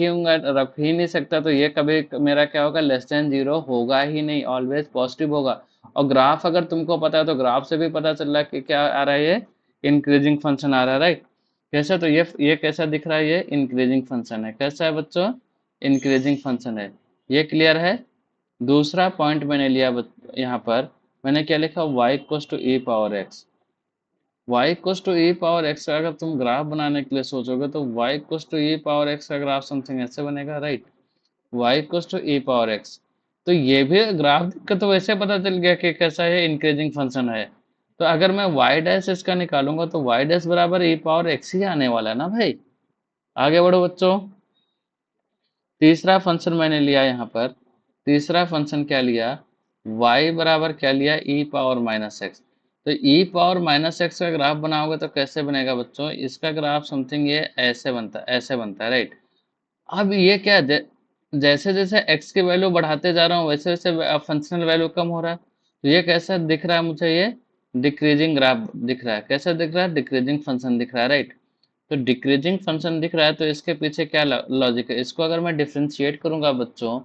ही नहीं सकता तो ये कभी मेरा क्या होगा, लेस देन जीरो होगा ही नहीं, ऑलवेज पॉजिटिव होगा। और ग्राफ अगर तुमको पता है तो ग्राफ से भी पता चल रहा है कि क्या आ रहा है, ये इंक्रीजिंग फंक्शन आ रहा है, राइट। कैसा, तो ये कैसा दिख रहा है, ये इंक्रीजिंग फंक्शन है। कैसा है बच्चों, इंक्रीजिंग फंक्शन है। ये क्लियर है। दूसरा पॉइंट मैंने लिया यहाँ पर मैंने क्या लिखा, y equals to e power x. y equals to e power x का अगर तुम ग्राफ बनाने के लिए सोचोगे तो y equals to e power x का ग्राफ समथिंग ऐसे बनेगा, right. y equals to e power x. तो ये भी ग्राफ का तो वैसे पता चल गया कि कैसा है, इंक्रीजिंग फंक्शन है। तो अगर मैं y डैश इसका निकालूंगा तो y डैश बराबर ई पावर एक्स ही आने वाला है ना भाई। आगे बढ़ो बच्चों। तीसरा फंक्शन मैंने लिया यहाँ पर। तीसरा फंक्शन क्या लिया, y बराबर क्या लिया, ई पावर माइनस एक्स। तो ई पावर माइनस एक्स का ग्राफ बनाओगे तो कैसे बनेगा बच्चों, इसका ग्राफ समथिंग ये ऐसे बनता है, राइट। अब ये क्या जैसे जैसे x की वैल्यू बढ़ाते जा रहा हूँ वैसे वैसे फंक्शनल वैल्यू कम हो रहा है। तो ये कैसा दिख रहा है मुझे, ये डिक्रीजिंग ग्राफ दिख रहा है। कैसा दिख रहा है, डिक्रीजिंग फंक्शन दिख रहा है, राइट। तो डिक्रीजिंग फंक्शन दिख रहा है तो इसके पीछे क्या लॉजिक है, इसको अगर मैं डिफ्रेंशिएट करूंगा बच्चों,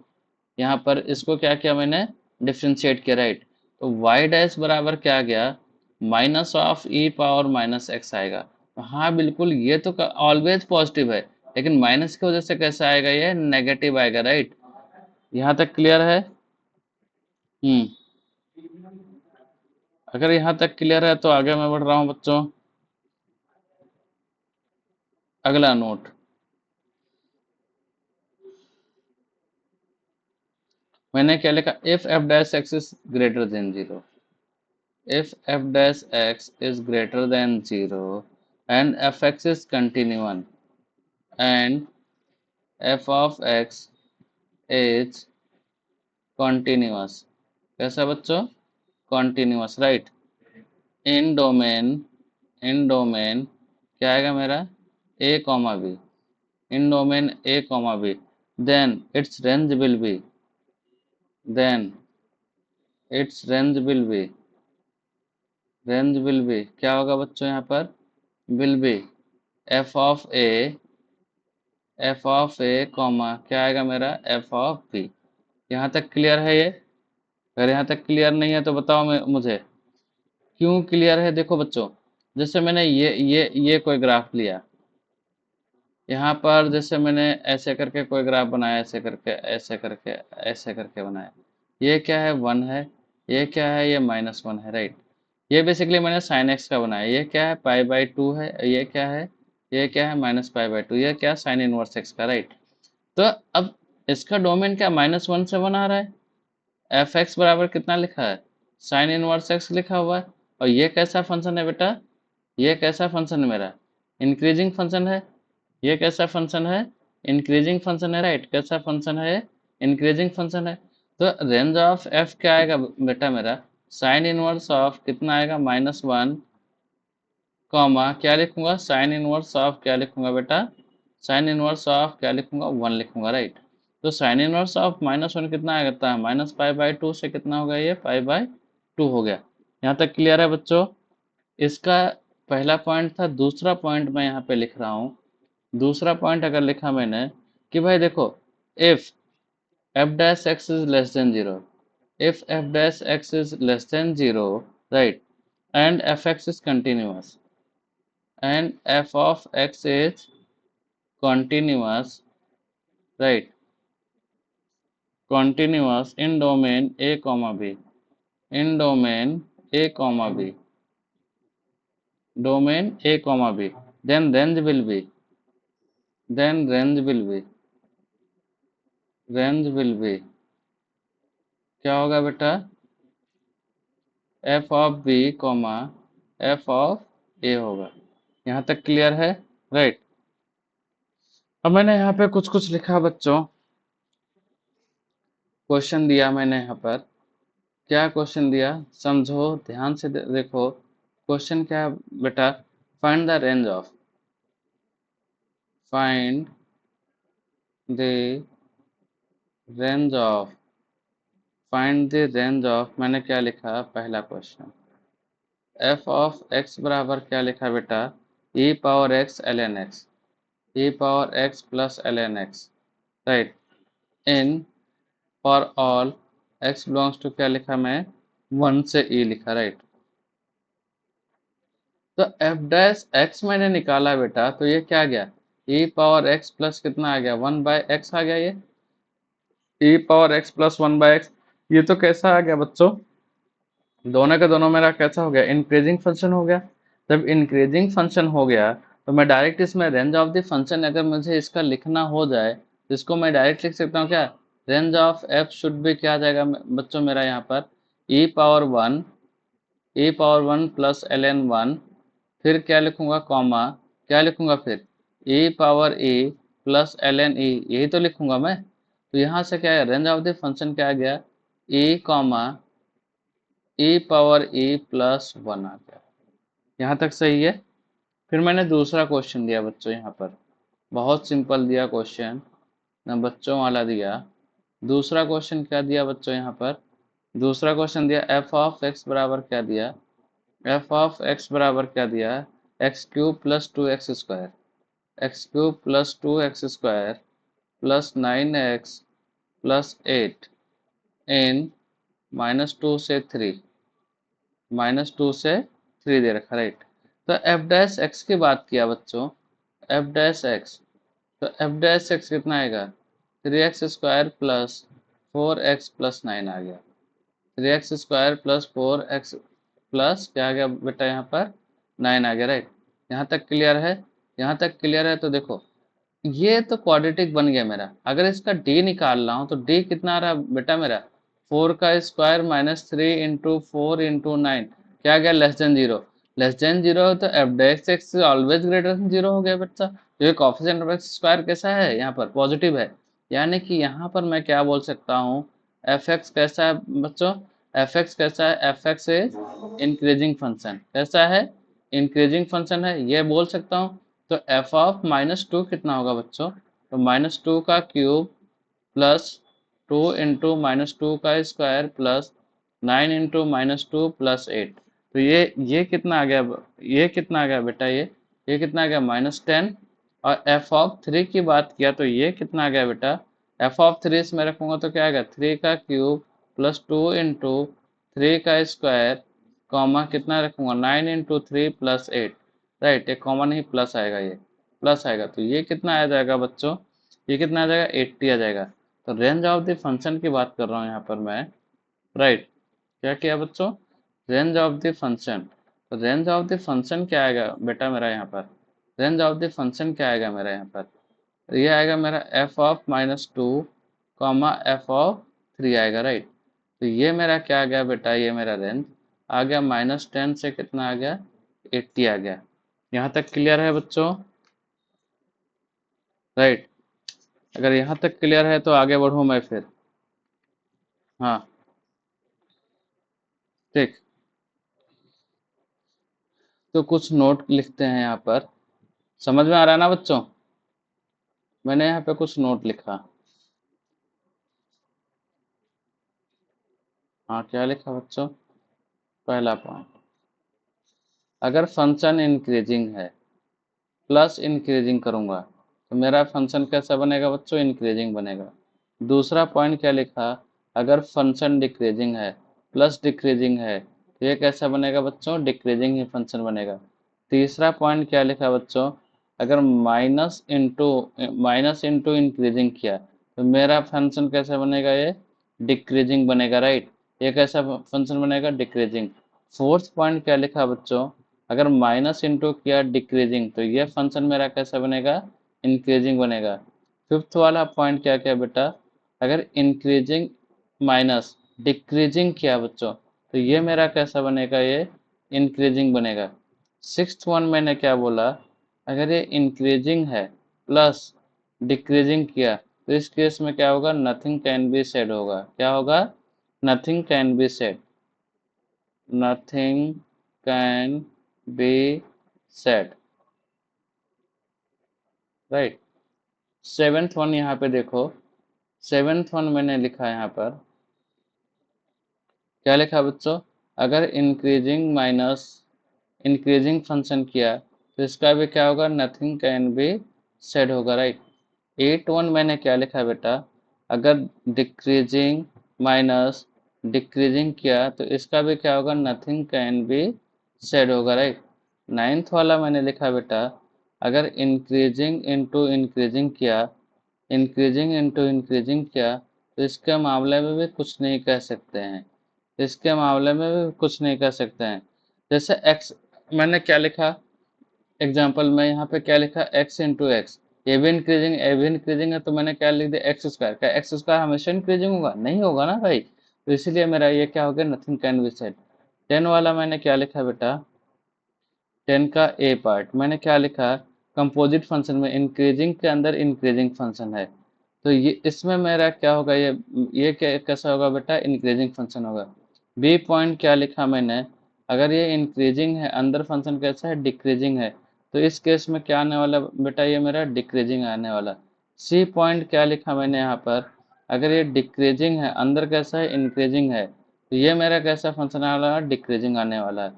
यहाँ पर इसको क्या किया मैंने, डिफ्रेंशिएट किया, राइट। तो y डैश बराबर क्या आ गया, minus of E power minus x आएगा। तो हाँ बिल्कुल, ये तो ऑलवेज पॉजिटिव है, लेकिन माइनस की वजह से कैसा आएगा, ये नेगेटिव आएगा, राइट। यहाँ तक क्लियर है। हम्म। अगर यहाँ तक क्लियर है तो आगे मैं बढ़ रहा हूँ बच्चों। अगला नोट, मैंने क्या लिखा, if F dash x is greater than zero. If f dash x is greater than 0 and fx is continuous and f of x is continuous, कैसा बच्चों, continuous, right. In domain, in domain क्या आएगा मेरा, a comma b, in domain a comma b, then its range will be, then its range will be, range will be क्या होगा बच्चों, यहाँ पर will be F of A comma क्या आएगा मेरा, एफ ऑफ बी। यहाँ तक क्लियर है ये। अगर यहाँ तक क्लियर नहीं है तो बताओ मुझे क्यों क्लियर है। देखो बच्चों, जैसे मैंने ये कोई ग्राफ लिया, यहाँ पर जैसे मैंने ऐसे करके कोई ग्राफ बनाया, ऐसे करके ऐसे करके ऐसे करके बनाया। ये क्या है, वन है। ये क्या है, ये माइनस वन है, राइट। ये बेसिकली मैंने साइन एक्स का बनाया। ये क्या है, पाई बाई टू है। ये क्या है, ये क्या है, माइनस पाई बाई टू। ये क्या, साइन इनवर्स एक्स का, राइट। तो अब इसका डोमेन क्या माइनस वन से वन आ रहा है। एफ एक्स बराबर कितना लिखा है, साइन इनवर्स एक्स लिखा हुआ है। और ये कैसा फंक्शन है बेटा, ये कैसा फंक्शन है मेरा, इंक्रीजिंग फंक्शन है। ये कैसा फंक्शन है, इंक्रीजिंग फंक्शन है, राइट। कैसा फंक्शन है, इंक्रीजिंग फंक्शन है। तो रेंज ऑफ एफ क्या आएगा बेटा मेरा, साइन इनवर्स ऑफ कितना आएगा, माइनस वन कॉमा क्या लिखूंगा, साइन इनवर्स ऑफ क्या लिखूंगा बेटा, साइन इनवर्स ऑफ क्या लिखूंगा, वन लिखूंगा, राइट। तो sine inverse of minus one कितना आ जाता है, माइनस पाई बाई टू से कितना हो गया, ये पाई बाई टू हो गया। यहाँ तक क्लियर है बच्चों। इसका पहला पॉइंट था। दूसरा पॉइंट मैं यहाँ पे लिख रहा हूँ। दूसरा पॉइंट अगर लिखा मैंने कि भाई देखो, if F dash x is less than zero, if F dash x is less than zero, right, and F x is continuous and f of x is continuous, right, continuous in domain a comma b, in domain a comma b, domain a comma b, then range will be, then range will be, range will be क्या होगा बेटा, f of b comma f of a होगा। यहाँ तक clear है, right. अब मैंने यहाँ पे कुछ कुछ लिखा बच्चों, क्वेश्चन दिया मैंने यहाँ पर। क्या क्वेश्चन दिया, समझो ध्यान से देखो। क्वेश्चन क्या है बेटा, find the range of, find the range of, find the range of, मैंने क्या लिखा पहला क्वेश्चन, एफ ऑफ एक्स बराबर क्या लिखा बेटा, e power x l n x. E power x plus l n x, right. In for all x belongs to, क्या लिखा मैं, 1 से ई लिखा, राइट। तो एफ डैश एक्स मैंने निकाला बेटा, तो ये क्या गया, ई पावर एक्स प्लस कितना आ गया, 1/x आ गया। ये ई पावर एक्स प्लस 1/x, ये तो कैसा आ गया बच्चों, दोनों के दोनों मेरा कैसा हो गया, इंक्रीजिंग फंक्शन हो गया। जब इंक्रीजिंग फंक्शन हो गया तो मैं डायरेक्ट इसमें रेंज ऑफ द फंक्शन अगर मुझे इसका लिखना हो जाए तो इसको मैं डायरेक्ट लिख सकता हूँ क्या, रेंज ऑफ एफ शुड भी क्या आ जाएगा बच्चों मेरा यहाँ पर, e power one plus l n one, फिर क्या लिखूंगा, कॉमा, क्या लिखूंगा फिर, e power e plus l n e, यही तो लिखूंगा मैं। तो यहाँ से क्या है, रेंज ऑफ द फंक्शन क्या आ गया, e comma e power e plus 1 आ गया। यहाँ तक सही है। फिर मैंने दूसरा क्वेश्चन दिया बच्चों यहाँ पर, बहुत सिंपल दिया क्वेश्चन, ना बच्चों वाला दिया। दूसरा क्वेश्चन क्या दिया बच्चों यहाँ पर, दूसरा क्वेश्चन दिया एफ ऑफ एक्स बराबर क्या दिया, एफ ऑफ एक्स बराबर क्या दिया, x cube plus 2x² x cube plus 2x² plus 9x plus 8 इन -2 से 3, -2 से 3 दे रखा, राइट। तो एफ डैश एक्स की बात किया बच्चों, एफ डैश एक्स, तो एफ डैश एक्स कितना आएगा, 3x² प्लस 4x प्लस 9 आ गया, 3x² प्लस 4x प्लस क्या आ गया बेटा यहाँ पर, 9 आ गया, राइट। यहाँ तक क्लियर है, यहाँ तक क्लियर है। तो देखो ये तो क्वाड्रेटिक बन गया मेरा। अगर इसका डी निकाल रहा हूँ तो डी कितना आ रहा है बेटा मेरा, 4 का स्क्वायर -3 × 4 × 9, क्या गया, लेस देन 0। लेस देन 0 तो एफ डेक्स एक्स ऑलवेज ग्रेटर देन 0 हो गया बच्चा। तो ये कोफिशिएंट ऑफ एक्स स्क्वायर कैसा है, यहाँ पर पॉजिटिव है। यानी कि यहाँ पर मैं क्या बोल सकता हूँ, एफ एक्स कैसा है बच्चों, एफ एक्स कैसा है, F x is increasing function, कैसा है, इंक्रीजिंग फंक्शन है, ये बोल सकता हूँ। तो एफ ऑफ -2 कितना होगा बच्चों, तो -2 का क्यूब प्लस 2 × -2 का स्क्वायर प्लस 9 × -2 प्लस 8। तो ये कितना आ गया, ये कितना आ गया बेटा, ये कितना आ गया, -10। और एफ ऑफ 3 की बात किया तो ये कितना आ गया बेटा, एफ ऑफ 3 इसमें रखूंगा तो क्या आएगा, 3 का क्यूब प्लस 2 × 3 का स्क्वायर, कॉमा कितना रखूंगा, 9 × 3 प्लस 8, राइट। एक कॉमन नहीं प्लस आएगा, ये प्लस आएगा। तो ये कितना आ जाएगा बच्चों, ये कितना आ जाएगा, 80 आ जाएगा। तो रेंज ऑफ द फंक्शन की बात कर रहा हूँ यहाँ पर मैं, राइट। क्या किया बच्चों, रेंज ऑफ द फंक्शन। तो रेंज ऑफ द फंक्शन क्या आएगा बेटा मेरा यहाँ पर, रेंज ऑफ द फंक्शन क्या आएगा मेरा यहाँ पर, तो ये आएगा मेरा F of -2 comma F of 3 आएगा, राइट। तो ये मेरा क्या आ गया बेटा, ये मेरा रेंज आ गया -10 से कितना आ गया, 80 आ गया। यहाँ तक क्लियर है बच्चों, राइट। अगर यहाँ तक क्लियर है तो आगे बढ़ूँ मैं फिर, हाँ ठीक। तो कुछ नोट लिखते हैं यहाँ पर, समझ में आ रहा है ना बच्चों, मैंने यहाँ पे कुछ नोट लिखा। हाँ क्या लिखा बच्चों, पहला पॉइंट, अगर फंक्शन इंक्रीजिंग है प्लस इंक्रीजिंग करूँगा तो मेरा फंक्शन कैसा बनेगा बच्चों, इंक्रीजिंग बनेगा। दूसरा पॉइंट क्या लिखा, अगर फंक्शन डिक्रीजिंग है प्लस डिक्रीजिंग है तो ये कैसा बनेगा बच्चों, डिक्रीजिंग ही फंक्शन बनेगा। तीसरा पॉइंट क्या लिखा बच्चों, अगर माइनस इंटू इंक्रीजिंग किया तो मेरा फंक्शन कैसा बनेगा, ये डिक्रीजिंग बनेगा, राइट। ये कैसा फंक्शन बनेगा, डिक्रीजिंग। फोर्थ पॉइंट क्या लिखा बच्चों, अगर माइनस इंटू किया डिक्रीजिंग तो ये फंक्शन मेरा कैसा बनेगा, इंक्रीजिंग बनेगा। फिफ्थ वाला पॉइंट क्या क्या बेटा, अगर इंक्रीजिंग माइनस डिक्रीजिंग किया बच्चों तो ये मेरा कैसा बनेगा, ये इंक्रीजिंग बनेगा। सिक्स्थ वन मैंने क्या बोला, अगर ये इंक्रीजिंग है प्लस डिक्रीजिंग किया तो इस केस में क्या होगा, नथिंग कैन बी सेड होगा, क्या होगा, nothing can be said, nothing can be said, right. Seventh one यहाँ पे देखो, सेवेंथ वन मैंने लिखा है यहाँ पर, क्या लिखा बच्चों, अगर इंक्रीजिंग माइनस इंक्रीजिंग फंक्शन किया तो इसका भी क्या होगा, नथिंग कैन बी सेड होगा, राइट। 8 1 मैंने क्या लिखा बेटा, अगर डिक्रीजिंग माइनस डिक्रीजिंग किया तो इसका भी क्या होगा, नथिंग कैन बी सेड होगा, राइट। 9th वाला मैंने लिखा बेटा, अगर इंक्रीजिंग इनटू इंक्रीजिंग किया, इंक्रीजिंग इनटू इंक्रीजिंग किया तो इसके मामले में भी कुछ नहीं कह सकते हैं, इसके मामले में भी कुछ नहीं कह सकते हैं। जैसे x मैंने क्या लिखा, एग्जाम्पल में यहाँ पे क्या लिखा, x इंटू एक्स, ये भी इंक्रीजिंग है, तो मैंने क्या लिख दिया, एक्स स्क्वायर। क्या एक्स स्क्वायर हमेशा इंक्रीजिंग होगा, नहीं होगा ना भाई, तो इसीलिए मेरा ये क्या हो गया, नथिंग कैन बी सेड। 10 वाला मैंने क्या लिखा बेटा, 10 का ए पार्ट मैंने क्या लिखा, कंपोजिट फंक्शन में इंक्रीजिंग के अंदर इंक्रीजिंग फंक्शन है, तो ये इसमें मेरा क्या होगा, ये क्या कैसा होगा बेटा, इंक्रीजिंग फंक्शन होगा। बी पॉइंट क्या लिखा मैंने, अगर ये इंक्रीजिंग है, अंदर फंक्शन कैसा है, डिक्रीजिंग है, तो इस केस में क्या आने वाला बेटा, ये मेरा डिक्रीजिंग आने वाला। सी पॉइंट क्या लिखा मैंने यहाँ पर, अगर ये डिक्रीजिंग है, अंदर कैसा है, इंक्रीजिंग है, तो ये मेरा कैसा फंक्शन आने वाला है, डिक्रीजिंग आने वाला है।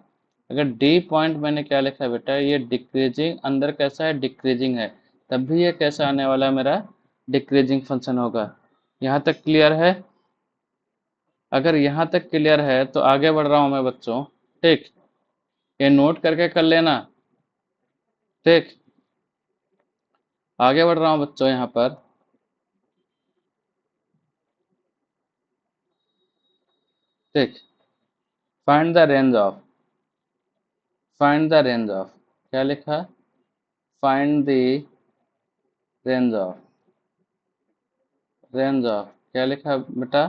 अगर डी पॉइंट मैंने क्या लिखा है बेटा, ये डिक्रीजिंग, अंदर कैसा है, डिक्रीजिंग है, तब भी ये कैसा आने वाला है, मेरा डिक्रीजिंग फंक्शन होगा। यहाँ तक क्लियर है? अगर यहाँ तक क्लियर है तो आगे बढ़ रहा हूँ मैं बच्चों, ठीक, ये नोट करके कर लेना, ठीक। आगे बढ़ रहा हूँ बच्चों यहाँ पर, ठीक। Find the range of, find the range of, क्या लिखा, find the range of, range of क्या लिखा बेटा,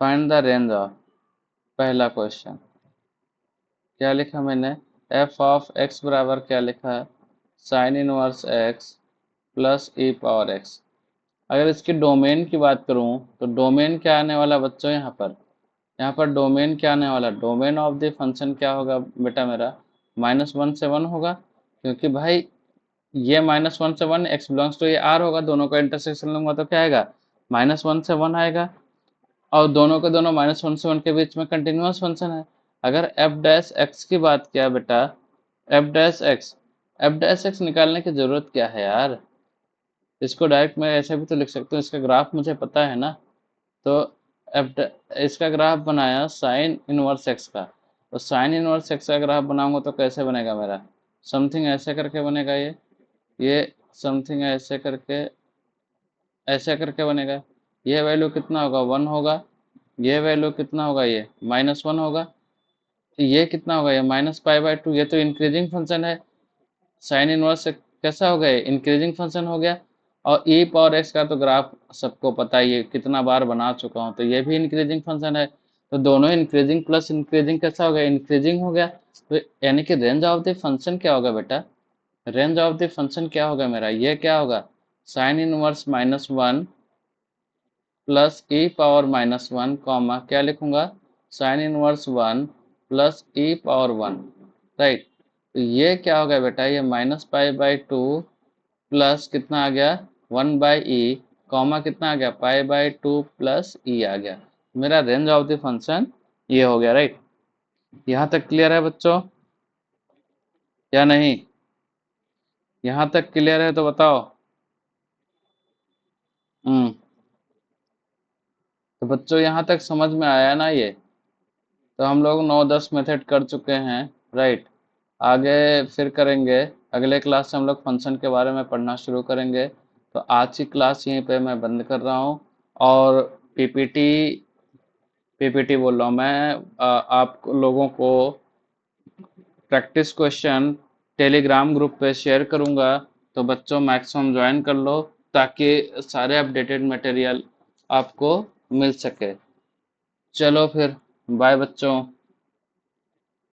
फाइंड द रेंज ऑफ, पहला क्वेश्चन क्या लिखा मैंने, एफ ऑफ एक्स बराबर क्या लिखा है, साइन इनवर्स एक्स प्लस ई पावर एक्स। अगर इसकी डोमेन की बात करूं तो डोमेन क्या आने वाला बच्चों, यहाँ पर डोमेन क्या आने वाला, डोमेन ऑफ द फंक्शन क्या होगा बेटा मेरा, -1 से 1 होगा, क्योंकि भाई ये -1 से 1 एक्स बिलोंग्स टू ये आर होगा, दोनों का इंटरसेक्शन लूंगा तो क्या आएगा, -1 से 1 आएगा, और दोनों के दोनों -1 से 1 के बीच में कंटिन्यूस फंक्शन है। अगर एफ डैश एक्स की बात किया बेटा, F dash x, F dash x निकालने की जरूरत क्या है यार, इसको डायरेक्ट मैं ऐसे भी तो लिख सकता हूँ, इसका ग्राफ मुझे पता है ना, तो एफ इसका ग्राफ बनाया साइन इनवर्स एक्स का, तो साइन इनवर्स एक्स का ग्राफ बनाऊंगा तो कैसे बनेगा मेरा, समथिंग ऐसे करके बनेगा, ये समथिंग ऐसे करके बनेगा, ये वैल्यू कितना होगा, 1 होगा, ये वैल्यू कितना होगा, ये -1 होगा, तो ये कितना होगा, ये -π/2, ये तो इंक्रीजिंग फंक्शन है, साइन इनवर्स कैसा हो गया, इंक्रीजिंग फंक्शन हो गया, और ई पावर एक्स का तो ग्राफ सबको पता ही है, कितना बार बना चुका हूँ, तो ये भी इंक्रीजिंग फंक्शन है, तो दोनों इंक्रीजिंग प्लस इंक्रीजिंग कैसा हो गया, इंक्रीजिंग हो गया, तो यानी कि रेंज ऑफ द फंक्शन क्या होगा बेटा, रेंज ऑफ द फंक्शन क्या होगा मेरा, ये क्या होगा, साइन इनवर्स -1 प्लस ई पावर -1 कॉमा क्या लिखूंगा, साइन इनवर्स 1 प्लस ई पावर 1, राइट। तो ये क्या हो गया बेटा, ये -π/2 प्लस कितना आ गया, 1/e कॉमा कितना आ गया, π/2 प्लस ई आ गया, मेरा रेंज ऑफ द फंक्शन ये हो गया, राइट। यहाँ तक क्लियर है बच्चों या नहीं, यहाँ तक क्लियर है तो बताओ। तो बच्चों यहाँ तक समझ में आया ना ये, तो हम लोग 9-10 मेथड कर चुके हैं, राइट। आगे फिर करेंगे, अगले क्लास से हम लोग फंक्शन के बारे में पढ़ना शुरू करेंगे, तो आज की क्लास यहीं पे मैं बंद कर रहा हूँ, और पीपीटी पीपीटी बोल रहा हूँ मैं, आप लोगों को प्रैक्टिस क्वेश्चन टेलीग्राम ग्रुप पे शेयर करूँगा, तो बच्चों मैक्सिमम ज्वाइन कर लो, ताकि सारे अपडेटेड मटेरियल आपको मिल सके। चलो फिर, बाय बच्चों।